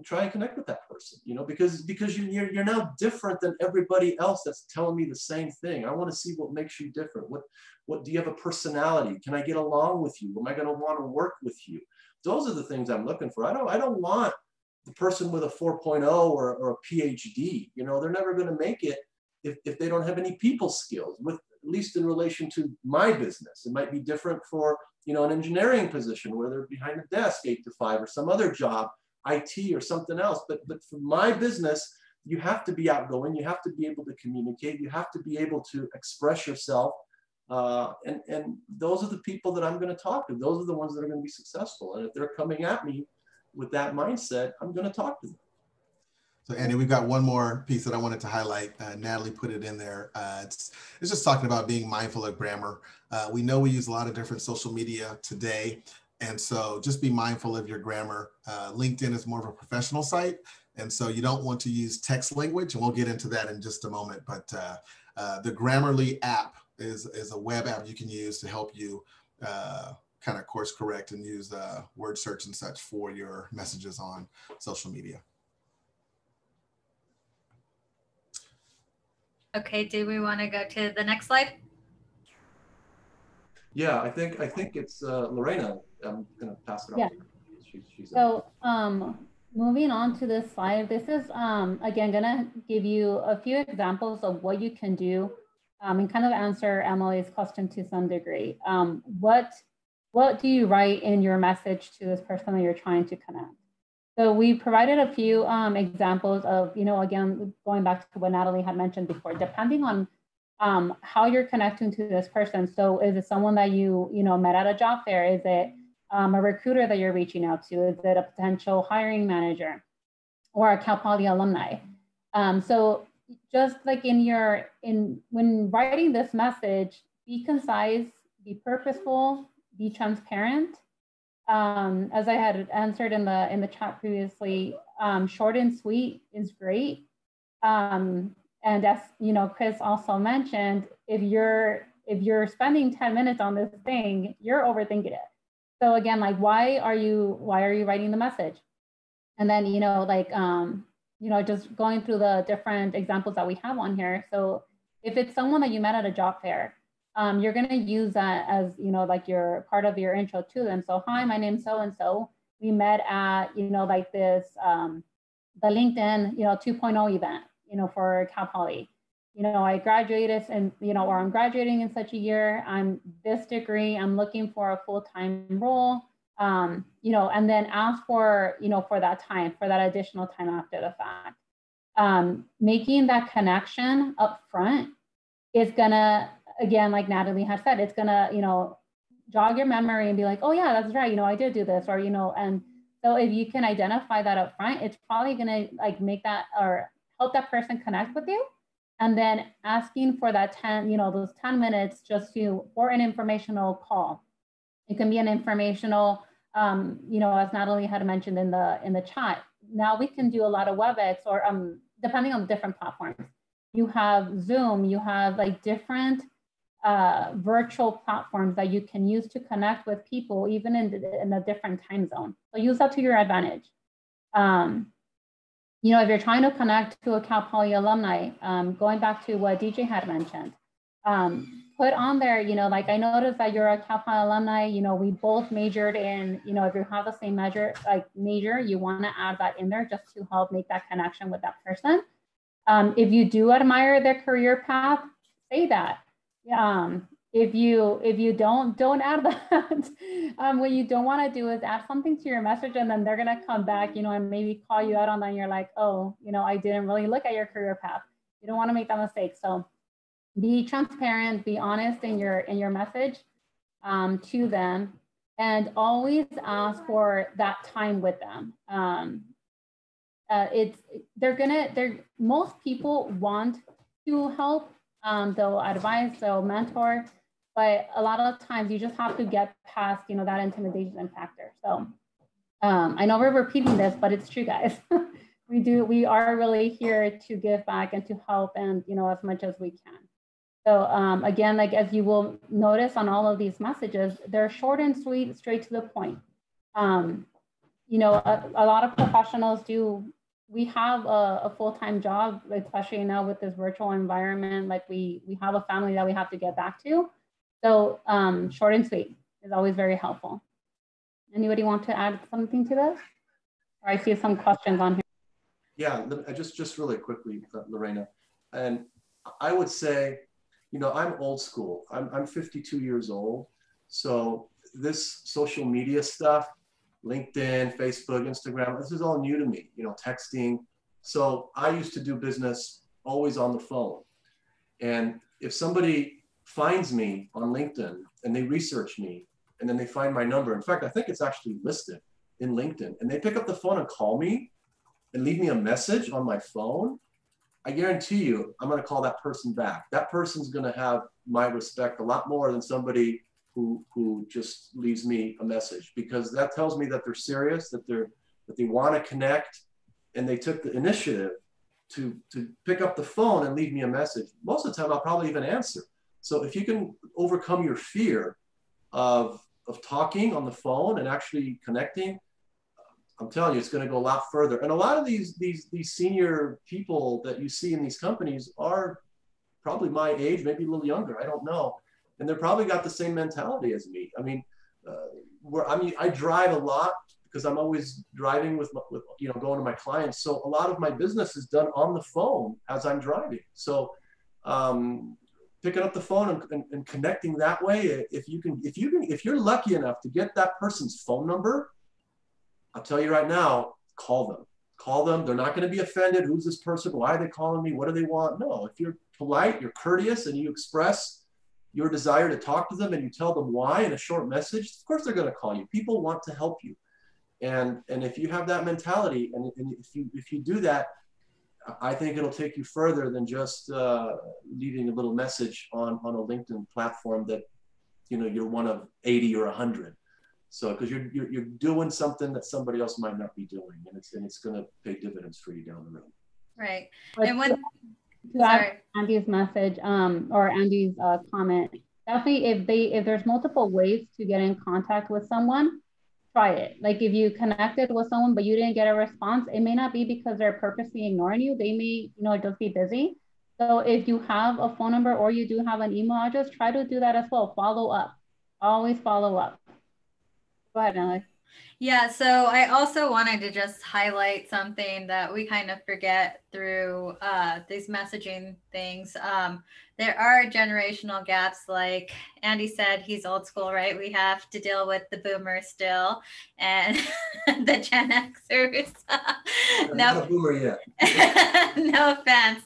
E: try and connect with that person, you know, because you're now different than everybody else that's telling me the same thing. I want to see what makes you different. What do you have a personality? Can I get along with you? Am I going to want to work with you? Those are the things I'm looking for. I don't want the person with a 4.0 or a PhD. You know, they're never going to make it if they don't have any people skills, with at least in relation to my business. It might be different for, you know, an engineering position where they're behind a desk 8 to 5 or some other job, IT or something else. But for my business, you have to be outgoing. You have to be able to communicate. You have to be able to express yourself. And those are the people that I'm going to talk to. Those are the ones that are going to be successful. And if they're coming at me with that mindset, I'm going to talk to them.
C: So Andy, we've got one more piece that I wanted to highlight. Natalie put it in there. It's just talking about being mindful of grammar. We know we use a lot of different social media today. And so just be mindful of your grammar. LinkedIn is more of a professional site. And so you don't want to use text language. And we'll get into that in just a moment. But the Grammarly app is a web app you can use to help you kind of course correct and use word search and such for your messages on social media.
A: Okay, do we want to go to the next slide?
E: Yeah, I think it's Lorena. I'm gonna pass it on.
B: Yeah.
E: She's
B: so moving on to this slide, this is again gonna give you a few examples of what you can do and kind of answer Emily's question to some degree. What do you write in your message to this person that you're trying to connect? So we provided a few examples of, you know, again, going back to what Natalie had mentioned before, depending on how you're connecting to this person. So is it someone that you met at a job fair? Is it a recruiter that you're reaching out to? Is it a potential hiring manager or a Cal Poly alumni? So just like when writing this message, be concise, be purposeful, be transparent. As I had answered in the chat previously, short and sweet is great. And as you know, Chris also mentioned, if you're spending 10 minutes on this thing, you're overthinking it. So again, like why are you writing the message? And then just going through the different examples that we have on here. So if it's someone that you met at a job fair, you're going to use that as, like your part of your intro to them. So, hi, my name's so-and-so. We met at, this, the LinkedIn, 2.0 event, for Cal Poly. I graduated and, or I'm graduating in such a year. I'm this degree. I'm looking for a full-time role, and then ask for, for that time, for that additional time after the fact. Making that connection up front is going to, again, like Natalie has said, it's gonna, jog your memory and be like, oh yeah, that's right, I did do this, or, and so if you can identify that up front, it's probably gonna like make that or help that person connect with you. And then asking for that 10, those 10 minutes just for an informational call. It can be an informational, as Natalie had mentioned in the chat, now we can do a lot of WebEx or depending on different platforms. You have Zoom, you have like different virtual platforms that you can use to connect with people even in a different time zone. So use that to your advantage. You know, if you're trying to connect to a Cal Poly alumni, going back to what DJ had mentioned, put on there, you know, like I noticed that you're a Cal Poly alumni, you know, we both majored in, you know, if you have the same major, you want to add that in there just to help make that connection with that person. If you do admire their career path, say that. If you don't add that. What you don't want to do is add something to your message and then they're going to come back, you know, and maybe call you out on that and you're like, oh, you know, I didn't really look at your career path. You don't want to make that mistake. So be transparent, be honest in your message to them, and always ask for that time with them. Most people want to help. They'll advise, they'll mentor, but a lot of times you just have to get past, you know, that intimidation factor. So I know we're repeating this, but it's true, guys. We are really here to give back and to help, and, you know, as much as we can. So again, like as you will notice on all of these messages, they're short and sweet, straight to the point. You know, a lot of professionals we have a full-time job, especially now with this virtual environment. Like we have a family that we have to get back to. So short and sweet is always very helpful. Anybody want to add something to this? Or I see some questions on here.
E: Yeah, just really quickly, Lorena. And I would say, you know, I'm old school. I'm 52 years old. So this social media stuff, LinkedIn, Facebook, Instagram, this is all new to me, you know, texting. So I used to do business always on the phone. And if somebody finds me on LinkedIn and they research me and then they find my number, in fact, I think it's actually listed in LinkedIn, and they pick up the phone and call me and leave me a message on my phone, I guarantee you, I'm going to call that person back. That person's going to have my respect a lot more than somebody who just leaves me a message, because that tells me that they're serious, that they want to connect, and they took the initiative to pick up the phone and leave me a message. Most of the time, I'll probably even answer. So if you can overcome your fear of talking on the phone and actually connecting, I'm telling you, it's going to go a lot further. And a lot of these senior people that you see in these companies are probably my age, maybe a little younger, I don't know. And they're probably got the same mentality as me. I mean, I drive a lot because I'm always driving with you know, going to my clients. So a lot of my business is done on the phone as I'm driving. So picking up the phone and connecting that way, if you're lucky enough to get that person's phone number, I'll tell you right now, call them. Call them. They're not going to be offended. Who's this person? Why are they calling me? What do they want? No, if you're polite, you're courteous, and you express your desire to talk to them and you tell them why in a short message, of course they're going to call you. People want to help you. And if you have that mentality, and if you do that, I think it'll take you further than just leaving a little message on a LinkedIn platform that, you know, you're one of 80 or 100. So, because you're doing something that somebody else might not be doing, and it's going to pay dividends for you down the road.
A: Right.
B: But
A: And when,
B: to add Andy's message or Andy's comment, definitely if there's multiple ways to get in contact with someone, try it. Like if you connected with someone but you didn't get a response, it may not be because they're purposely ignoring you. They may, you know, just be busy. So if you have a phone number or you do have an email address, try to do that as well. Follow up. Always follow up. Go ahead, Nelly.
A: Yeah, so I also wanted to just highlight something that we kind of forget through these messaging things. There are generational gaps, like Andy said, he's old school, right? We have to deal with the boomers still and the Gen Xers.
E: Not a boomer yet.
A: No offense.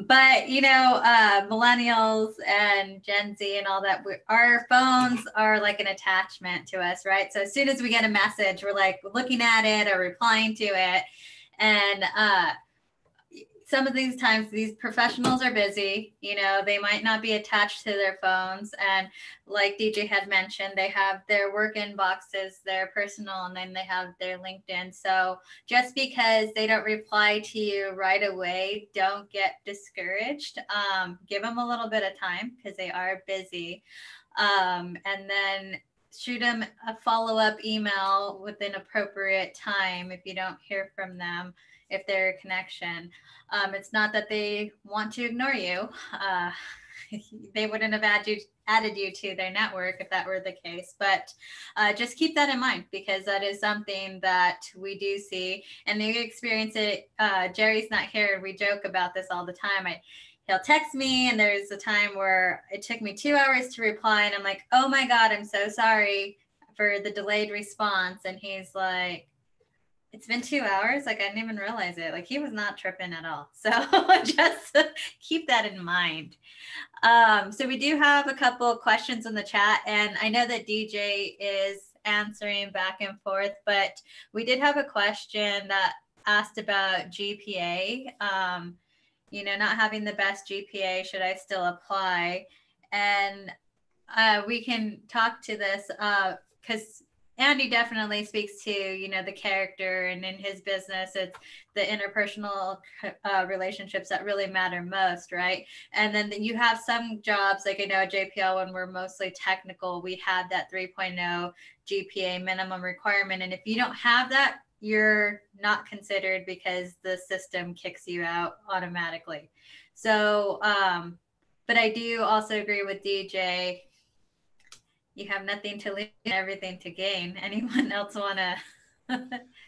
A: But, you know, millennials and Gen Z and all that, our phones are like an attachment to us, right? So as soon as we get a message, we're like looking at it or replying to it. And some of these times these professionals are busy, you know, they might not be attached to their phones. And like DJ had mentioned, they have their work inboxes, their personal, and then they have their LinkedIn. So just because they don't reply to you right away, don't get discouraged. Give them a little bit of time because they are busy. And then shoot them a follow-up email with an appropriate time if you don't hear from them, if they're a connection. It's not that they want to ignore you. They wouldn't have added you to their network if that were the case. But just keep that in mind, because that is something that we do see. And you experience it. Jerry's not here, and we joke about this all the time. He'll text me, and there's a time where it took me 2 hours to reply, and I'm like, oh my God, I'm so sorry for the delayed response. And he's like, it's been 2 hours. Like, I didn't even realize it. Like, he was not tripping at all. So just keep that in mind. So we do have a couple of questions in the chat, and I know that DJ is answering back and forth, but we did have a question that asked about GPA. You know, not having the best GPA, should I still apply? And we can talk to this because Andy definitely speaks to, you know, the character, and in his business, it's the interpersonal relationships that really matter most, right? And then you have some jobs, like I know at JPL, when we're mostly technical, we have that 3.0 GPA minimum requirement. And if you don't have that, you're not considered because the system kicks you out automatically. So, but I do also agree with DJ. You have nothing to lose and everything to gain. Anyone else want to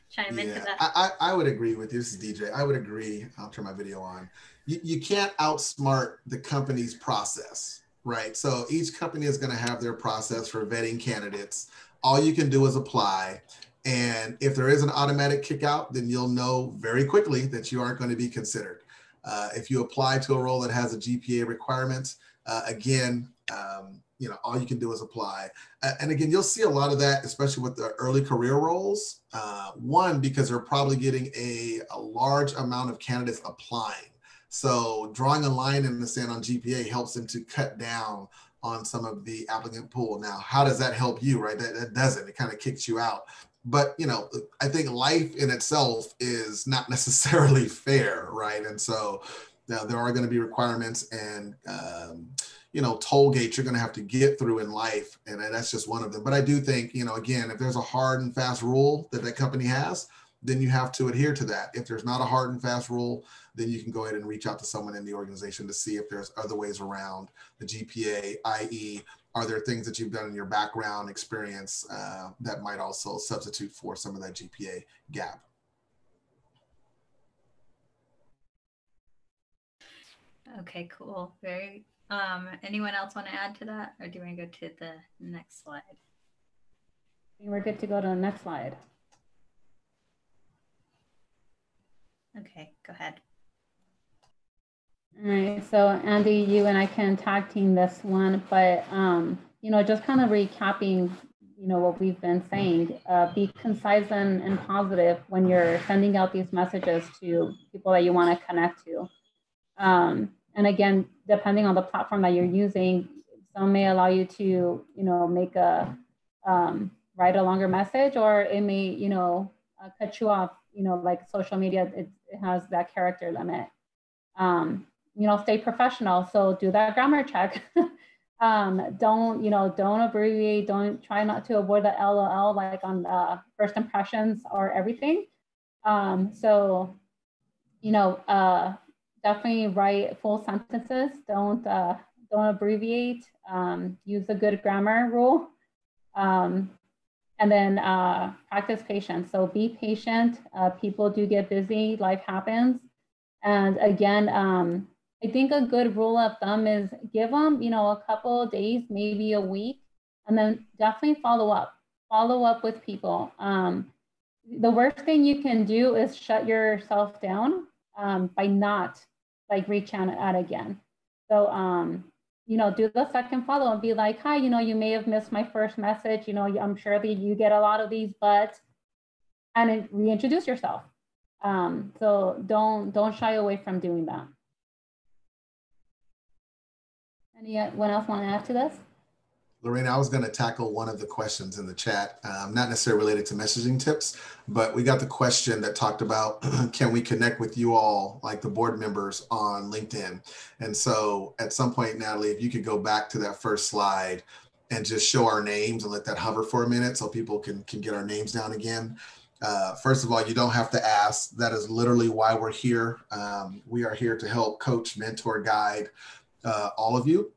A: chime into that?
C: I would agree with you. This is DJ. I would agree. I'll turn my video on. You can't outsmart the company's process, right? So each company is going to have their process for vetting candidates. All you can do is apply. And if there is an automatic kick out, then you'll know very quickly that you aren't going to be considered. If you apply to a role that has a GPA requirement, again, you know, all you can do is apply. And again, you'll see a lot of that, especially with the early career roles. One, because they're probably getting a large amount of candidates applying. So drawing a line in the sand on GPA helps them to cut down on some of the applicant pool. Now, how does that help you, right? That doesn't, it kind of kicks you out. But, you know, I think life in itself is not necessarily fair, right? And so now there are going to be requirements and, you know, toll gates you're going to have to get through in life. And that's just one of them. But I do think, you know, again, if there's a hard and fast rule that that company has, then you have to adhere to that. If there's not a hard and fast rule, then you can go ahead and reach out to someone in the organization to see if there's other ways around the GPA, i.e., are there things that you've done in your background experience that might also substitute for some of that GPA gap?
A: Okay, cool. Very. Anyone else want to add to that, or do you want to go to the next slide?
B: We're good to go to the next slide.
A: Okay, go ahead.
B: All right, so Andy, you and I can tag team this one, but you know, just kind of recapping, you know, what we've been saying, be concise and positive when you're sending out these messages to people that you want to connect to. And again, depending on the platform that you're using, some may allow you to, you know, make a, write a longer message, or it may, you know, cut you off, you know, like social media, it has that character limit. You know, stay professional. So do that grammar check. Don't, you know, don't abbreviate, don't try not to avoid the LOL like on first impressions or everything. So, you know, definitely write full sentences. Don't abbreviate. Use a good grammar rule. And then practice patience. So be patient. People do get busy. Life happens. And again, I think a good rule of thumb is give them, you know, a couple of days, maybe a week, and then definitely follow up. Follow up with people. The worst thing you can do is shut yourself down by not like reach out again. So, you know, do the second follow and be like, hi, you know, you may have missed my first message. You know, I'm sure that you get a lot of these, but, and reintroduce yourself. So don't shy away from doing that. Anyone else want to add to this?
C: Lorena, I was going to tackle one of the questions in the chat, not necessarily related to messaging tips, but we got the question that talked about, can we connect with you all, like the board members on LinkedIn? And so at some point, Natalie, if you could go back to that first slide and just show our names and let that hover for a minute so people can get our names down again. First of all, you don't have to ask. That is literally why we're here. We are here to help coach, mentor, guide all of you.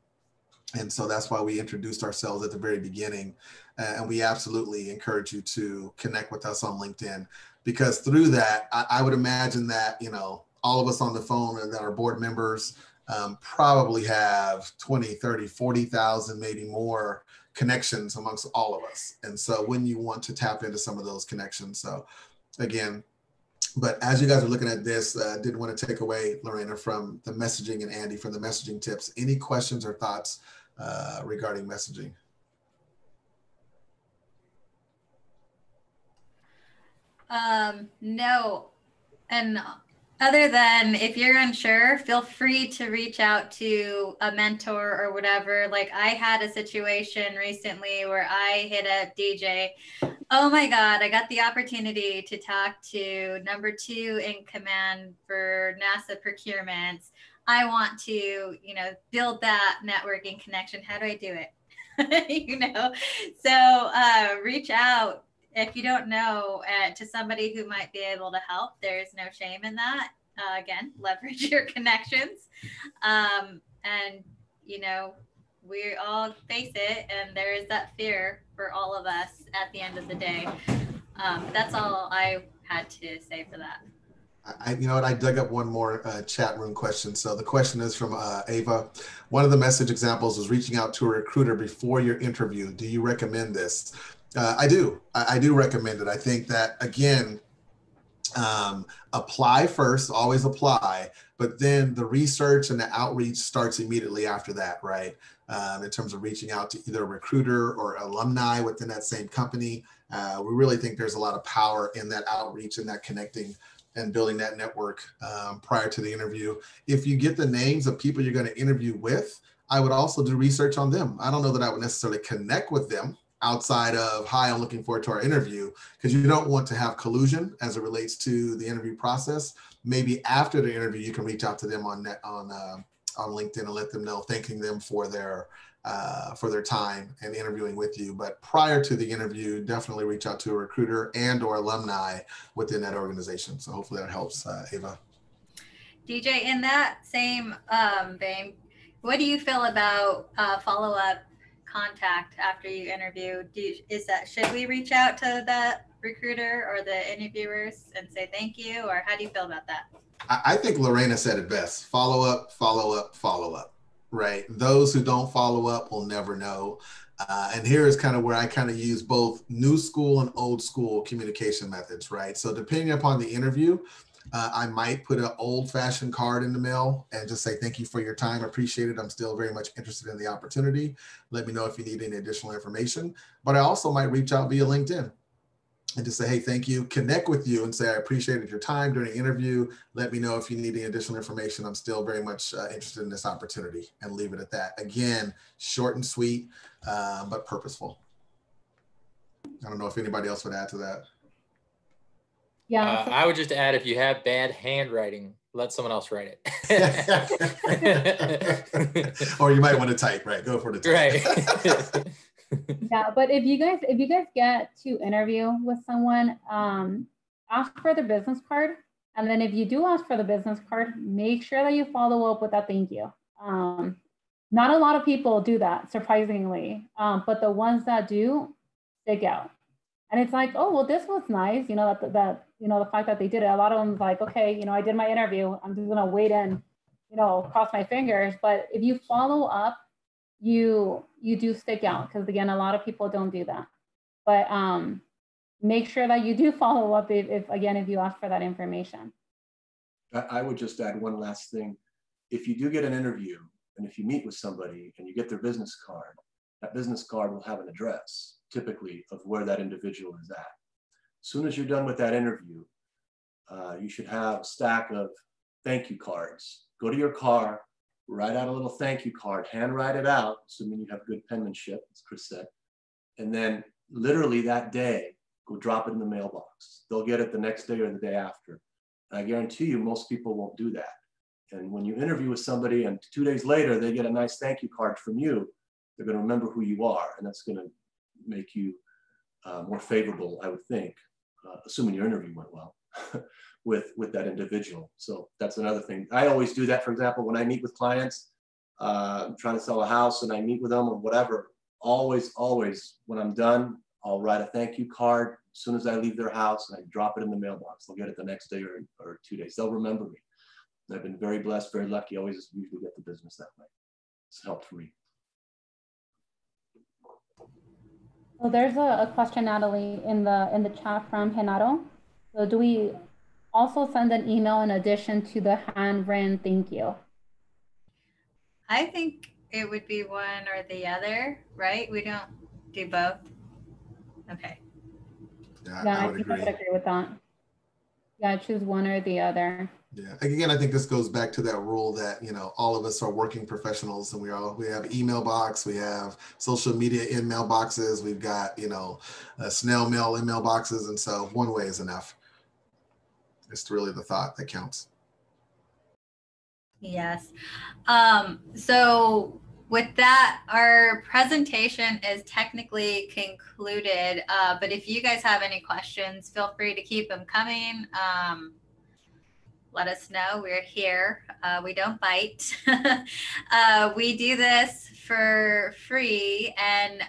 C: And so that's why we introduced ourselves at the very beginning. And we absolutely encourage you to connect with us on LinkedIn, because through that, I would imagine that, you know, all of us on the phone and that are board members probably have 20, 30, 40,000, maybe more connections amongst all of us. And so when you want to tap into some of those connections. So again, but as you guys are looking at this, didn't want to take away, Lorena, from the messaging and Andy from the messaging tips. Any questions or thoughts regarding messaging?
A: No. And other than if you're unsure, feel free to reach out to a mentor or whatever. Like I had a situation recently where I hit up DJ. Oh my God, I got the opportunity to talk to number 2 in command for NASA procurements. I want to, you know, build that networking connection. How do I do it? You know, so reach out if you don't know to somebody who might be able to help. There's no shame in that. Again, leverage your connections. And, you know, we all face it, and there is that fear for all of us at the end of the day. That's all I had to say for that.
C: You know what, I dug up one more chat room question. So the question is from Ava. One of the message examples was reaching out to a recruiter before your interview. Do you recommend this? I do. I do recommend it. I think that, again, apply first, always apply, but then the research and the outreach starts immediately after that, right? In terms of reaching out to either a recruiter or alumni within that same company. We really think there's a lot of power in that outreach and that connecting and building that network prior to the interview. If you get the names of people you're going to interview with, I would also do research on them. I don't know that I would necessarily connect with them outside of, hi, I'm looking forward to our interview, because you don't want to have collusion as it relates to the interview process. Maybe after the interview, you can reach out to them on LinkedIn and let them know, thanking them for their time and interviewing with you. But prior to the interview, definitely reach out to a recruiter and or alumni within that organization. So hopefully that helps, Ava. DJ,
A: in that same vein, what do you feel about follow-up contact after you interview? Should we reach out to the recruiter or the interviewers and say thank you, or how do you feel about that?
C: I think Lorena said it best. Follow up, follow up, follow up, right? Those who don't follow up will never know. And here is kind of where I kind of use both new school and old school communication methods, right? So depending upon the interview, I might put an old-fashioned card in the mail and just say, thank you for your time. Appreciate it. I'm still very much interested in the opportunity. Let me know if you need any additional information. But I also might reach out via LinkedIn and just say, hey, thank you, connect with you and say, I appreciated your time during the interview. Let me know if you need any additional information. I'm still very much interested in this opportunity, and leave it at that. Again, short and sweet, but purposeful. I don't know if anybody else would add to that.
B: Yeah,
D: I would just add, if you have bad handwriting, let someone else write
B: it.
C: Or you might want to type, right? Go for the type.
D: Right.
B: Yeah, but if you guys get to interview with someone, ask for the business card. And then if you do ask for the business card, make sure that you follow up with that thank you. Not a lot of people do that, surprisingly, but the ones that do, stick out. And it's like, oh, well, this was nice. You know, that you know, the fact that they did it. A lot of them like, okay, you know, I did my interview. I'm just gonna wait and, you know, cross my fingers. But if you follow up, you do stick out, because again, a lot of people don't do that. But make sure that you do follow up if you ask for that information.
E: I would just add one last thing. If you do get an interview, and if you meet with somebody and you get their business card, that business card will have an address, typically, of where that individual is at. As soon as you're done with that interview, You should have a stack of thank you cards. Go to your car, write out a little thank you card, handwrite it out, assuming you have good penmanship, as Chris said. And then literally that day, go drop it in the mailbox. They'll get it the next day or the day after. And I guarantee you, most people won't do that. And when you interview with somebody and 2 days later, they get a nice thank you card from you, they're going to remember who you are. And that's going to make you more favorable, I would think, assuming your interview went well with that individual. So that's another thing. I always do that, for example, when I meet with clients, I'm trying to sell a house and I meet with them or whatever, always, when I'm done, I'll write a thank you card as soon as I leave their house and I drop it in the mailbox. They'll get it the next day or 2 days. They'll remember me. I've been very blessed, very lucky. I always usually get the business that way. It's helped me.
B: So there's a question, Natalie, in the chat from Genaro. So do we also send an email in addition to the handwritten thank you?
A: I think it would be one or the other, right? We don't do both. Okay.
B: Yeah, I think I would agree with that. Yeah, choose one or the other.
C: Yeah, again, I think this goes back to that rule that, you know, all of us are working professionals and we have email box, we have social media in mailboxes, we've got, you know, snail mail in mailboxes. And so one way is enough. It's really the thought that counts.
A: Yes. So with that, our presentation is technically concluded, but if you guys have any questions, feel free to keep them coming. Let us know. We're here. We don't bite. We do this for free, and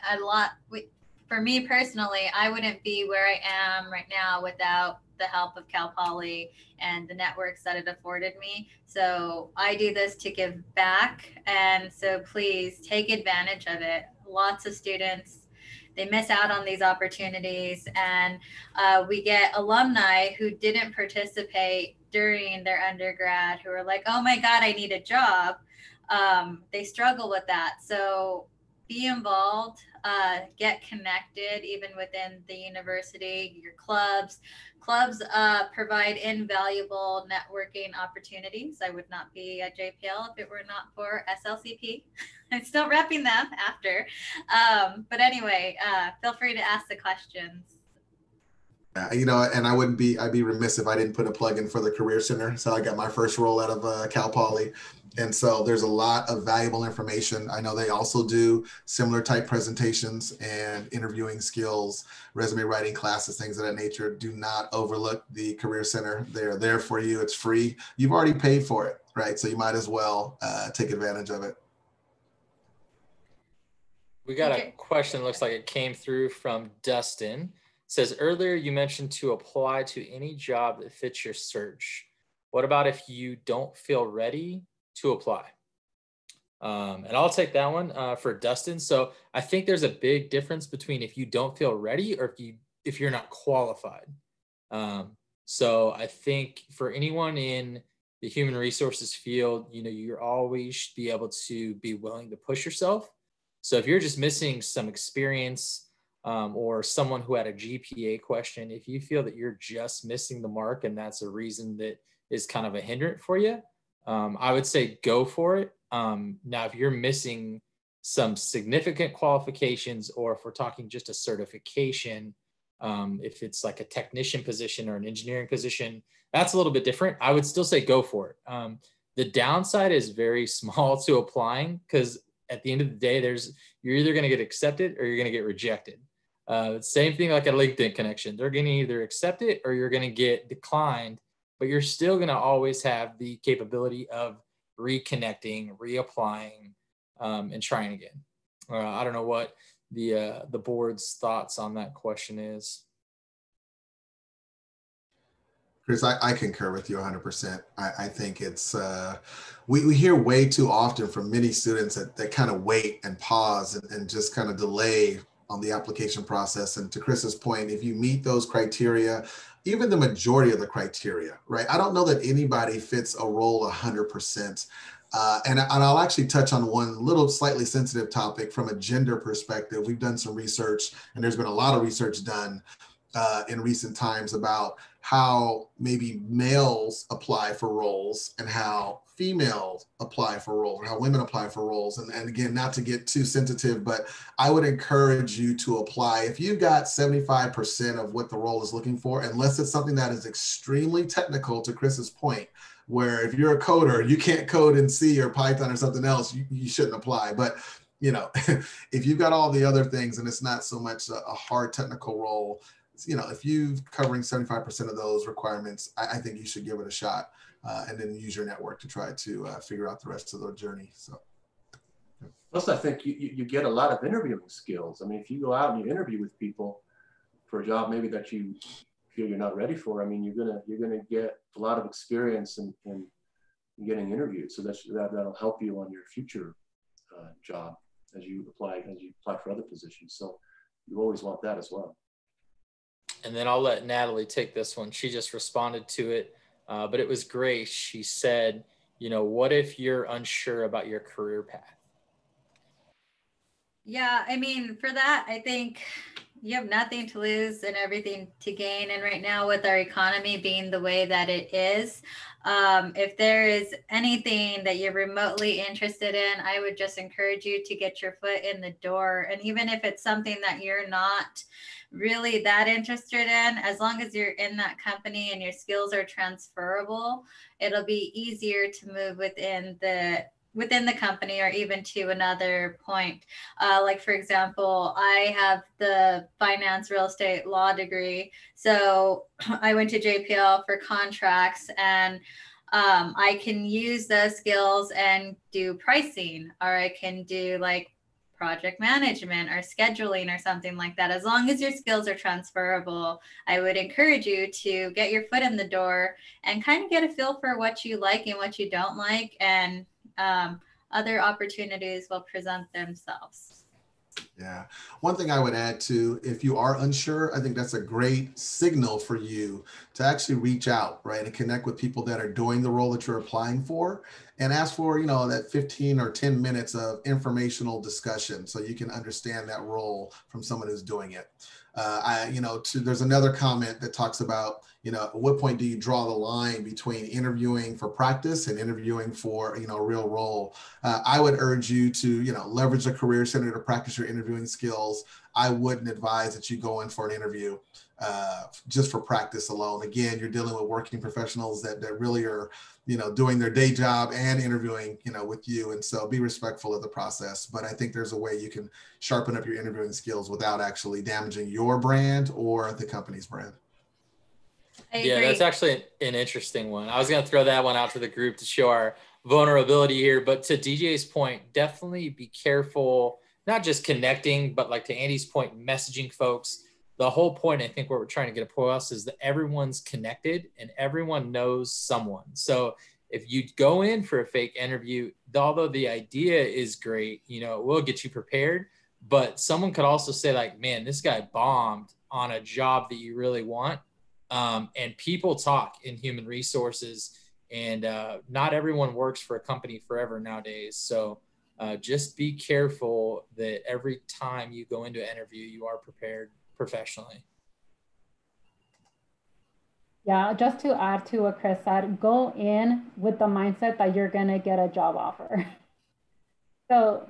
A: for me personally, I wouldn't be where I am right now without the help of Cal Poly and the networks that it afforded me. So I do this to give back, and so please take advantage of it. Lots of students, they miss out on these opportunities, and we get alumni who didn't participate during their undergrad who are like, oh my God, I need a job. They struggle with that. So be involved, get connected even within the university, your clubs. Clubs provide invaluable networking opportunities. I would not be at JPL if it were not for SLCP. I'm still repping them after. But anyway, feel free to ask the questions.
C: You know, and I'd be remiss if I didn't put a plug in for the Career Center. So I got my first role out of Cal Poly. And so there's a lot of valuable information. I know they also do similar type presentations and interviewing skills, resume writing classes, things of that nature. Do not overlook the Career Center. They're there for you. It's free. You've already paid for it, right? So you might as well take advantage of it.
D: We got a question. Looks like it came through from Dustin. It says, earlier you mentioned to apply to any job that fits your search. What about if you don't feel ready to apply? And I'll take that one for Dustin. So I think there's a big difference between if you don't feel ready or if you're not qualified. So I think for anyone in the human resources field, you know, you're always should be able to be willing to push yourself. So if you're just missing some experience or someone who had a GPA question, if you feel that you're just missing the mark and that's a reason that is kind of a hindrance for you, I would say go for it. Now, if you're missing some significant qualifications, or if we're talking just a certification, if it's like a technician position or an engineering position, that's a little bit different. I would still say go for it. The downside is very small to applying because at the end of the day, you're either going to get accepted or you're going to get rejected. Same thing like a LinkedIn connection. They're going to either accept it or you're going to get declined, but you're still going to always have the capability of reconnecting, reapplying, and trying again. I don't know what the board's thoughts on that question is.
C: Chris, I concur with you 100%. I think it's, we hear way too often from many students that kind of wait and pause and just kind of delay on the application process. And to Chris's point, if you meet those criteria, even the majority of the criteria, right? I don't know that anybody fits a role 100%. And I'll actually touch on one little slightly sensitive topic from a gender perspective. We've done some research and there's been a lot of research done in recent times about how maybe males apply for roles and how females apply for roles, or how women apply for roles. And again, not to get too sensitive, but I would encourage you to apply. If you've got 75% of what the role is looking for, unless it's something that is extremely technical, to Chris's point, where if you're a coder, you can't code in C or Python or something else, you shouldn't apply. But you know, if you've got all the other things and it's not so much a hard technical role, you know, if you're covering 75% of those requirements, I think you should give it a shot, and then use your network to try to figure out the rest of the journey. So.
E: Plus, I think you get a lot of interviewing skills. I mean, if you go out and you interview with people for a job maybe that you feel you're not ready for, I mean, you're gonna get a lot of experience in getting interviewed. So that'll help you on your future job as you apply for other positions. So you always want that as well.
D: And then I'll let Natalie take this one. She just responded to it, but it was great. She said, you know, what if you're unsure about your career path?
A: Yeah, I mean, for that, I think you have nothing to lose and everything to gain. And right now, with our economy being the way that it is, if there is anything that you're remotely interested in, I would just encourage you to get your foot in the door. And even if it's something that you're not really that interested in, as long as you're in that company and your skills are transferable, it'll be easier to move within the company or even to another point. Like, for example, I have the finance real estate law degree. So I went to JPL for contracts, and I can use those skills and do pricing, or I can do like project management or scheduling or something like that. As long as your skills are transferable, I would encourage you to get your foot in the door and kind of get a feel for what you like and what you don't like. And other opportunities will present themselves.
C: Yeah. One thing I would add too, if you are unsure, I think that's a great signal for you to actually reach out, right, and connect with people that are doing the role that you're applying for, and ask for, you know, that 15 or 10 minutes of informational discussion so you can understand that role from someone who's doing it. There's another comment that talks about, you know, at what point do you draw the line between interviewing for practice and interviewing for, you know, a real role? I would urge you to, you know, leverage a career center to practice your interviewing skills. I wouldn't advise that you go in for an interview just for practice alone. Again, you're dealing with working professionals that really are, you know, doing their day job and interviewing, you know, with you. And so be respectful of the process. But I think there's a way you can sharpen up your interviewing skills without actually damaging your brand or the company's brand.
D: Yeah, that's actually an interesting one. I was going to throw that one out to the group to show our vulnerability here. But to DJ's point, definitely be careful, not just connecting, but like to Andy's point, messaging folks. The whole point, I think what we're trying to get across is that everyone's connected and everyone knows someone. So if you go in for a fake interview, although the idea is great, you know, it will get you prepared, but someone could also say like, man, this guy bombed on a job that you really want. And people talk in human resources, and not everyone works for a company forever nowadays. So just be careful that every time you go into an interview, you are prepared professionally.
B: Yeah, just to add to what Chris said, go in with the mindset that you're gonna get a job offer. So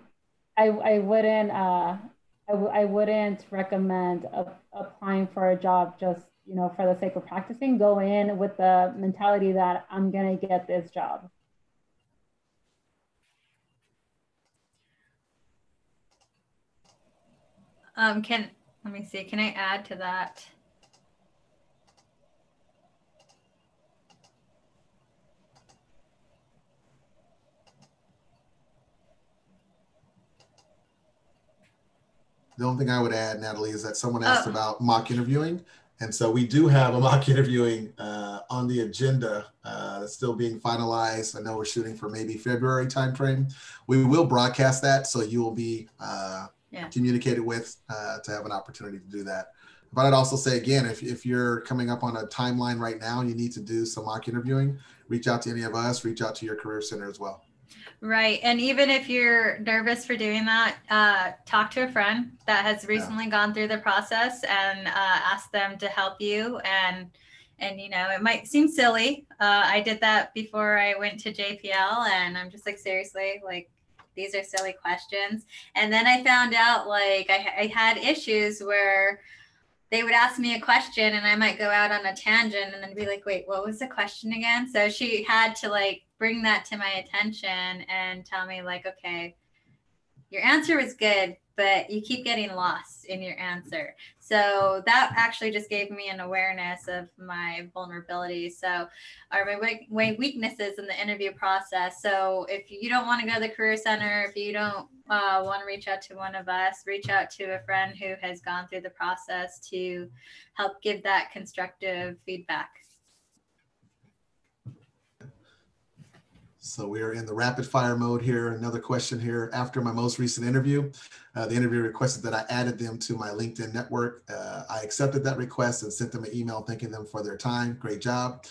B: I wouldn't recommend applying for a job just, you know, for the sake of practicing. Go in with the mentality that I'm gonna get this job.
A: Let me see, can I add to that?
C: The only thing I would add, Natalie, is that someone asked about mock interviewing. And so we do have a mock interviewing on the agenda that's still being finalized. I know we're shooting for maybe February timeframe. We will broadcast that, so you will be communicated with to have an opportunity to do that. But I'd also say, again, if you're coming up on a timeline right now and you need to do some mock interviewing, reach out to any of us, reach out to your career center as well.
A: Right. And even if you're nervous for doing that, talk to a friend that has recently gone through the process and ask them to help you. And you know, it might seem silly. I did that before I went to JPL, and I'm just like, seriously, like, these are silly questions. And then I found out like I had issues where they would ask me a question and I might go out on a tangent and then be like, wait, what was the question again? So she had to like bring that to my attention and tell me like, okay, your answer was good, but you keep getting lost in your answer. So that actually just gave me an awareness of my vulnerabilities. So, or my weaknesses in the interview process. So if you don't want to go to the Career Center, if you don't want to reach out to one of us, reach out to a friend who has gone through the process to help give that constructive feedback.
C: So we are in the rapid fire mode here. Another question here. After my most recent interview, the interviewer requested that I added them to my LinkedIn network. I accepted that request and sent them an email thanking them for their time. Great job.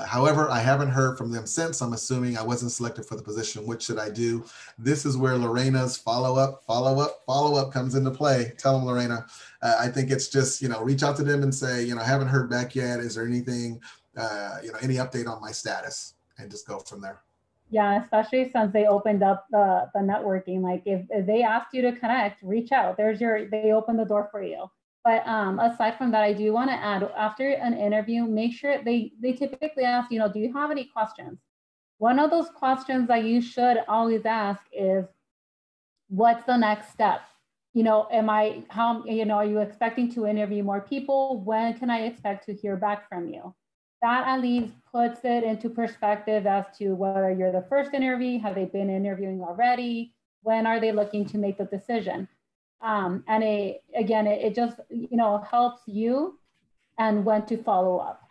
C: However, I haven't heard from them since. I'm assuming I wasn't selected for the position. What should I do? This is where Lorena's follow-up comes into play. Tell them, Lorena. I think it's just, reach out to them and say, haven't heard back yet. Is there anything, any update on my status? And just go from there.
B: Yeah, especially since they opened up the networking. Like if they asked you to connect, reach out. They opened the door for you. But aside from that, I do want to add, after an interview, make sure they typically ask, do you have any questions? One of those questions that you should always ask is, what's the next step? Are you expecting to interview more people? When can I expect to hear back from you? That at least puts it into perspective as to whether you're the first interview, have they been interviewing already? When are they looking to make the decision? And it just, helps you and when to follow up.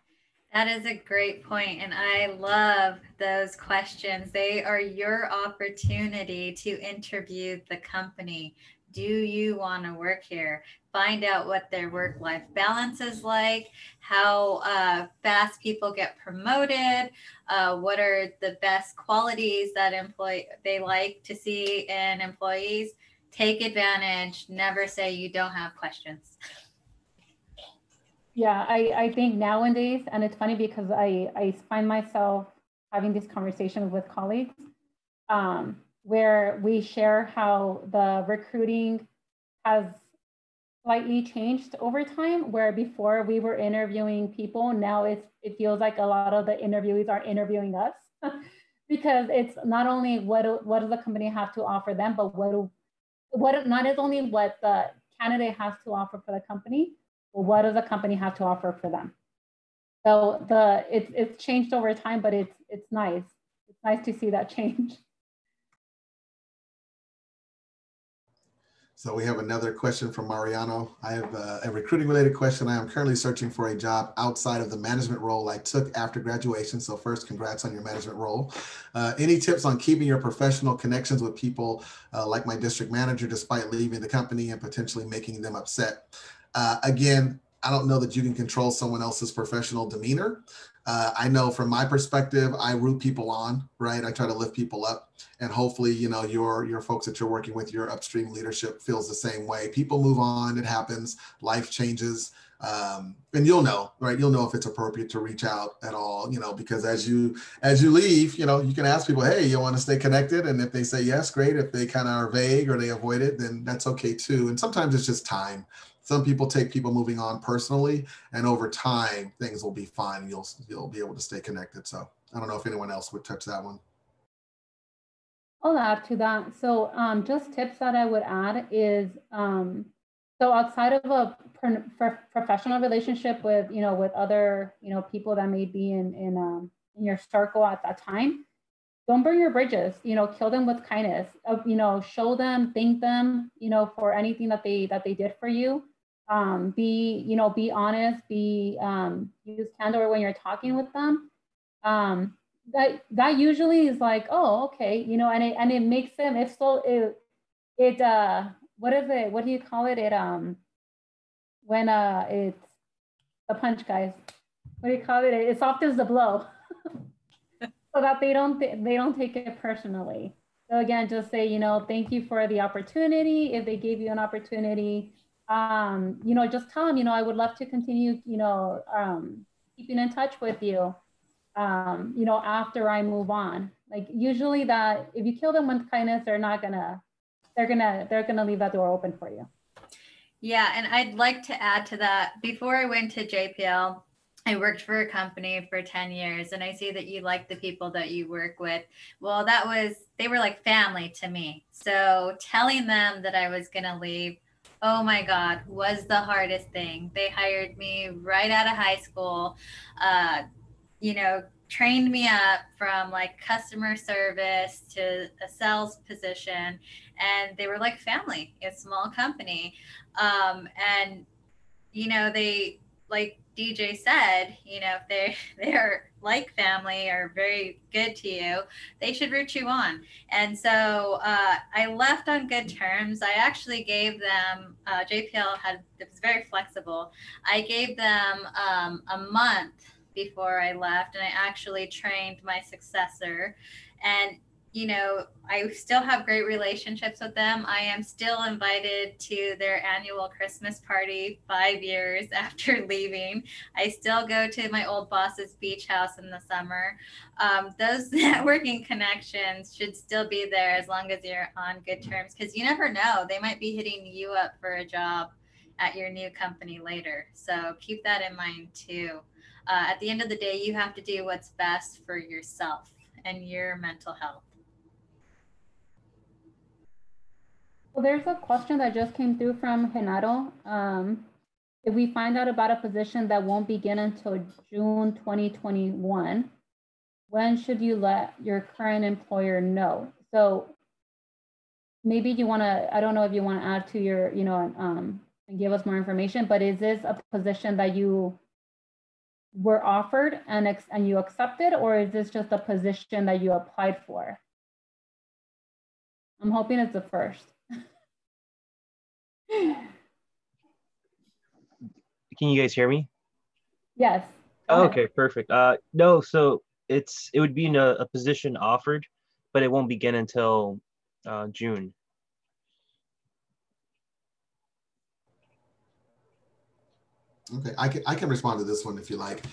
A: That is a great point, and I love those questions. They are your opportunity to interview the company. Do you want to work here? Find out what their work-life balance is like, how fast people get promoted, what are the best qualities that they like to see in employees. Take advantage. Never say you don't have questions.
B: Yeah, I think nowadays, and it's funny because I find myself having these conversations with colleagues where we share how the recruiting has slightly changed over time, where before we were interviewing people, now it feels like a lot of the interviewees are interviewing us because it's not only what does the company have to offer them, but what not is only what the candidate has to offer for the company, but what does the company have to offer for them? So it's changed over time, but it's nice. It's nice to see that change.
C: So we have another question from Mariano. I have a recruiting related question. I am currently searching for a job outside of the management role I took after graduation. So first, congrats on your management role. Any tips on keeping your professional connections with people like my district manager, despite leaving the company and potentially making them upset? Again, I don't know that you can control someone else's professional demeanor. I know from my perspective, I root people on, right? I try to lift people up, and hopefully, your folks that you're working with, your upstream leadership feels the same way. People move on, it happens, life changes, and you'll know, right? You'll know if it's appropriate to reach out at all, because as you leave, you can ask people, hey, you want to stay connected? And if they say yes, great. If they kind of are vague or they avoid it, then that's okay too. And sometimes it's just time. Some people take people moving on personally, and over time, things will be fine. You'll be able to stay connected. So I don't know if anyone else would touch that one.
B: I'll add to that. So just tips that I would add is, so outside of a professional relationship with, with other, people that may be in your circle at that time, don't burn your bridges, kill them with kindness, show them, thank them, for anything that they did for you. Be honest, use candor when you're talking with them. That usually is like, oh, okay, and it makes them, if so, what is it? What do you call it? When it's the punch, guys. What do you call it? It softens the blow. so that they don't take it personally. So again, just say, you know, thank you for the opportunity. If they gave you an opportunity, you know, just tell them, you know, I would love to continue, you know, keeping in touch with you, you know, after I move on. Like usually that if you kill them with kindness, they're gonna leave that door open for you.
A: Yeah, and I'd like to add to that. Before I went to JPL, I worked for a company for 10 years, and I see that you like the people that you work with. Well, they were like family to me. So telling them that I was going to leave, oh my God, was the hardest thing. They hired me right out of high school, you know, trained me up from like customer service to a sales position. And they were like family, a small company. And you know, they, like DJ said, you know, if they're like family or very good to you, they should root you on. And so I left on good terms. I actually gave them JPL it was very flexible. I gave them a month before I left, and I actually trained my successor. And you know, I still have great relationships with them. I am still invited to their annual Christmas party 5 years after leaving. I still go to my old boss's beach house in the summer. Those networking connections should still be there as long as you're on good terms, because you never know. They might be hitting you up for a job at your new company later. So keep that in mind too. At the end of the day, you have to do what's best for yourself and your mental health.
B: Well, there's a question that just came through from Renato. If we find out about a position that won't begin until June 2021, when should you let your current employer know? So maybe you want to, I don't know if you want to add to your, you know, and give us more information, but is this a position that you were offered and you accepted, or is this just a position that you applied for? I'm hoping it's the first.
G: Can you guys hear me?
B: Yes.
G: Oh, okay, perfect. No, so it would be in a position offered, but it won't begin until June.
C: Okay, I can respond to this one if you like.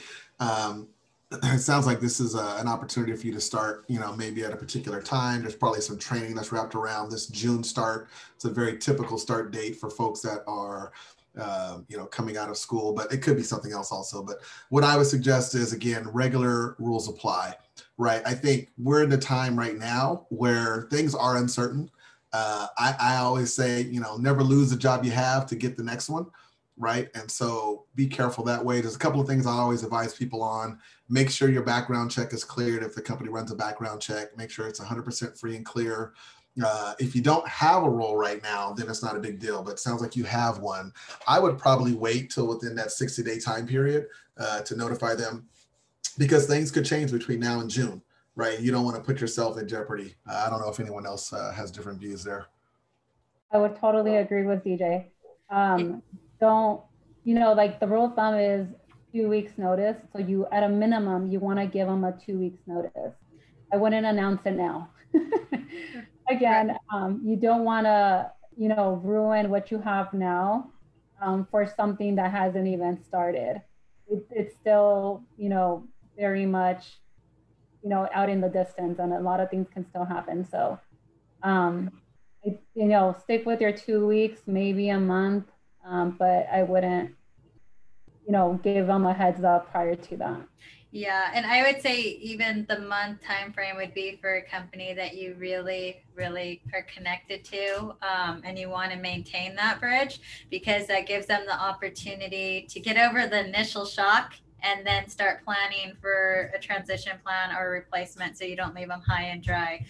C: It sounds like this is an opportunity for you to start, you know, maybe at a particular time. There's probably some training that's wrapped around this June start. It's a very typical start date for folks that are, you know, coming out of school, but it could be something else also. But what I would suggest is, again, regular rules apply, right? I think we're in a time right now where things are uncertain. I always say, you know, never lose the job you have to get the next one. Right. And so be careful that way. There's a couple of things I always advise people on. Make sure your background check is cleared. If the company runs a background check, make sure it's 100% free and clear. If you don't have a role right now, then it's not a big deal, but it sounds like you have one. I would probably wait till within that 60-day time period to notify them, because things could change between now and June, right? You don't want to put yourself in jeopardy. I don't know if anyone else has different views there.
B: I would totally agree with DJ. Don't, you know, like the rule of thumb is 2 weeks notice. So you, at a minimum, you want to give them a 2 weeks notice. I wouldn't announce it now. Again, you don't want to, you know, ruin what you have now for something that hasn't even started. It's still, you know, very much, you know, out in the distance, and a lot of things can still happen. So, you know, stick with your 2 weeks, maybe a month. But I wouldn't, you know, give them a heads up prior to that.
A: Yeah, and I would say even the month time frame would be for a company that you really, really are connected to, and you want to maintain that bridge, because that gives them the opportunity to get over the initial shock and then start planning for a transition plan or a replacement, so you don't leave them high and dry.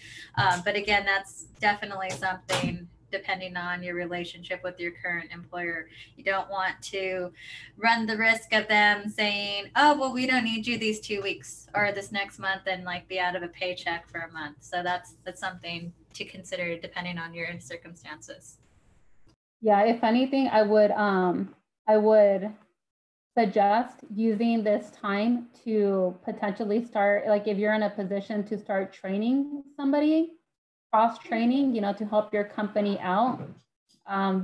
A: But again, that's definitely something depending on your relationship with your current employer. You don't want to run the risk of them saying, oh, well, we don't need you these 2 weeks or this next month, and like be out of a paycheck for a month. So that's something to consider depending on your circumstances.
B: Yeah, if anything, I would suggest using this time to potentially start, like if you're in a position to start training somebody, cross-training, you know, to help your company out.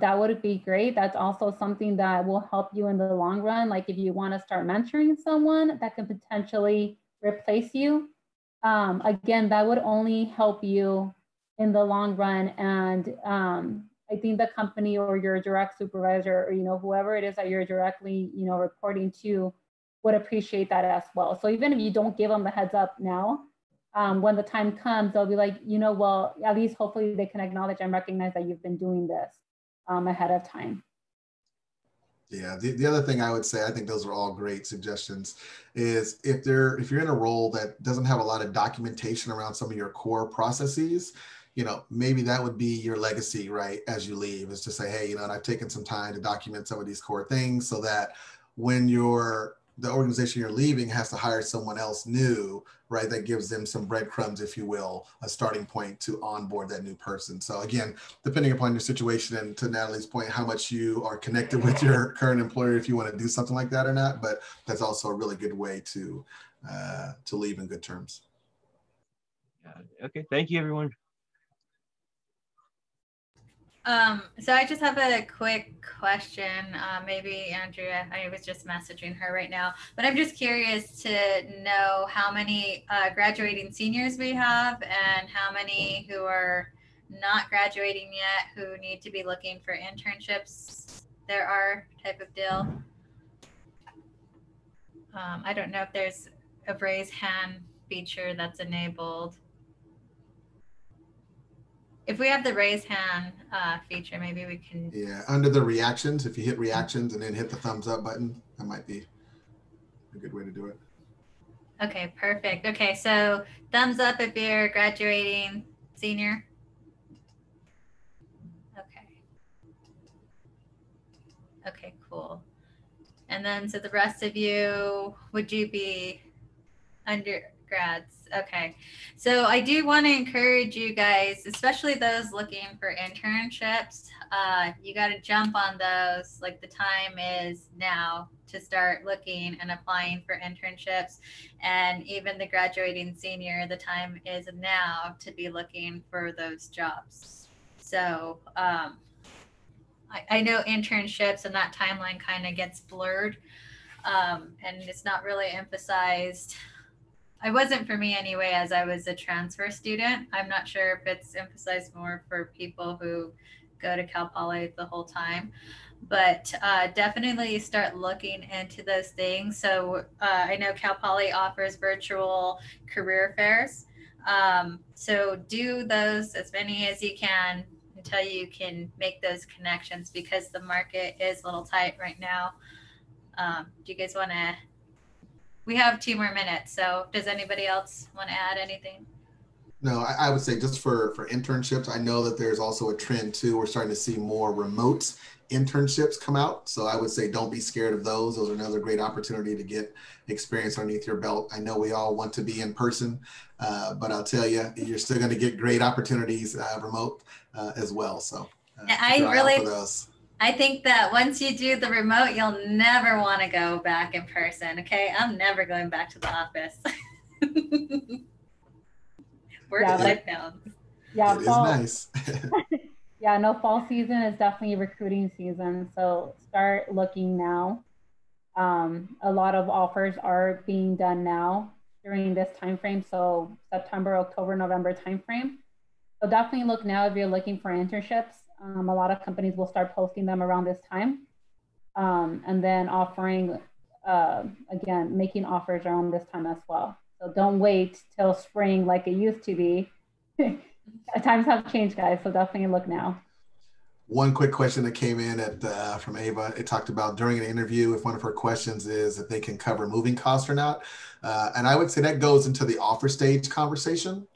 B: That would be great. That's also something that will help you in the long run. Like if you want to start mentoring someone that can potentially replace you, again, that would only help you in the long run. And I think the company or your direct supervisor, or, you know, whoever it is that you're directly, you know, reporting to would appreciate that as well. So even if you don't give them the heads up now, when the time comes, they'll be like, you know, well, at least hopefully they can acknowledge and recognize that you've been doing this ahead of time.
C: Yeah, the other thing I would say, I think those are all great suggestions, is if you're in a role that doesn't have a lot of documentation around some of your core processes, you know, maybe that would be your legacy, right, as you leave, is to say, hey, you know, and I've taken some time to document some of these core things so that when the organization you're leaving has to hire someone else new, right, that gives them some breadcrumbs, if you will, a starting point to onboard that new person. So again, depending upon your situation, and to Natalie's point, how much you are connected with your current employer, if you want to do something like that or not, but that's also a really good way to leave in good terms.
G: Okay, thank you, everyone.
A: So I just have a quick question. Maybe Andrea, I was just messaging her right now, but I'm just curious to know how many graduating seniors we have and how many who are not graduating yet who need to be looking for internships there are, type of deal. I don't know if there's a raise hand feature that's enabled. If we have the raise hand feature, maybe we can.
C: Yeah, under the reactions, if you hit reactions and then hit the thumbs up button, that might be a good way to do it.
A: Okay, perfect. Okay, so thumbs up if you're graduating senior. Okay. Okay, cool. And then, so the rest of you, would you be undergrads? Okay. So I do want to encourage you guys, especially those looking for internships. You got to jump on those. Like, the time is now to start looking and applying for internships. And even the graduating senior, the time is now to be looking for those jobs. So I know internships and that timeline kind of gets blurred, and it's not really emphasized. It wasn't for me anyway, as I was a transfer student. I'm not sure if it's emphasized more for people who go to Cal Poly the whole time, but definitely start looking into those things. So I know Cal Poly offers virtual career fairs. So do those, as many as you can, until you can make those connections, because the market is a little tight right now. Do you guys want to? We have 2 more minutes. So does anybody else want to add anything?
C: No, I would say just for internships, I know that there's also a trend too. We're starting to see more remote internships come out. So I would say don't be scared of those. Those are another great opportunity to get experience underneath your belt. I know we all want to be in person, but I'll tell you, you're still going to get great opportunities remote as well. So
A: I think that once you do the remote, you'll never want to go back in person. Okay, I'm never going back to the office. Work-life balance.
B: Yeah,
C: it is nice.
B: Yeah, no, fall season is definitely recruiting season. So start looking now. A lot of offers are being done now during this time frame. So September, October, November timeframe. So definitely look now if you're looking for internships. A lot of companies will start posting them around this time, and then offering, again, making offers around this time as well. So don't wait till spring like it used to be. Times have changed, guys. So definitely look now.
C: One quick question that came in from Ava. It talked about during an interview, if one of her questions is if they can cover moving costs or not. And I would say that goes into the offer stage conversation.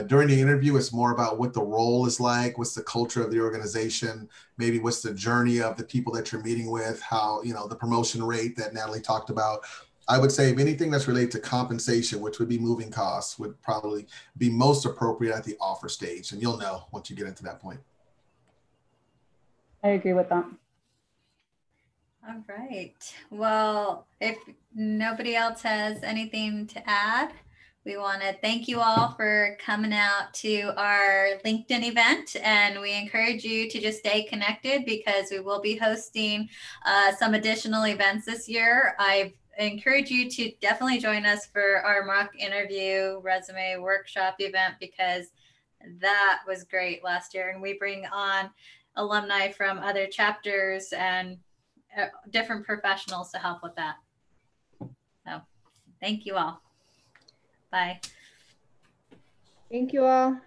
C: During the interview, it's more about what the role is like, what's the culture of the organization, maybe what's the journey of the people that you're meeting with, how, you know, the promotion rate that Natalie talked about. I would say if anything that's related to compensation, which would be moving costs, would probably be most appropriate at the offer stage. And you'll know once you get into that point.
B: I agree with that.
A: All right. Well, if nobody else has anything to add, we want to thank you all for coming out to our LinkedIn event, and we encourage you to just stay connected because we will be hosting some additional events this year. I encourage you to definitely join us for our mock interview resume workshop event because that was great last year, and we bring on alumni from other chapters and different professionals to help with that. So thank you all. Bye.
H: Thank you all.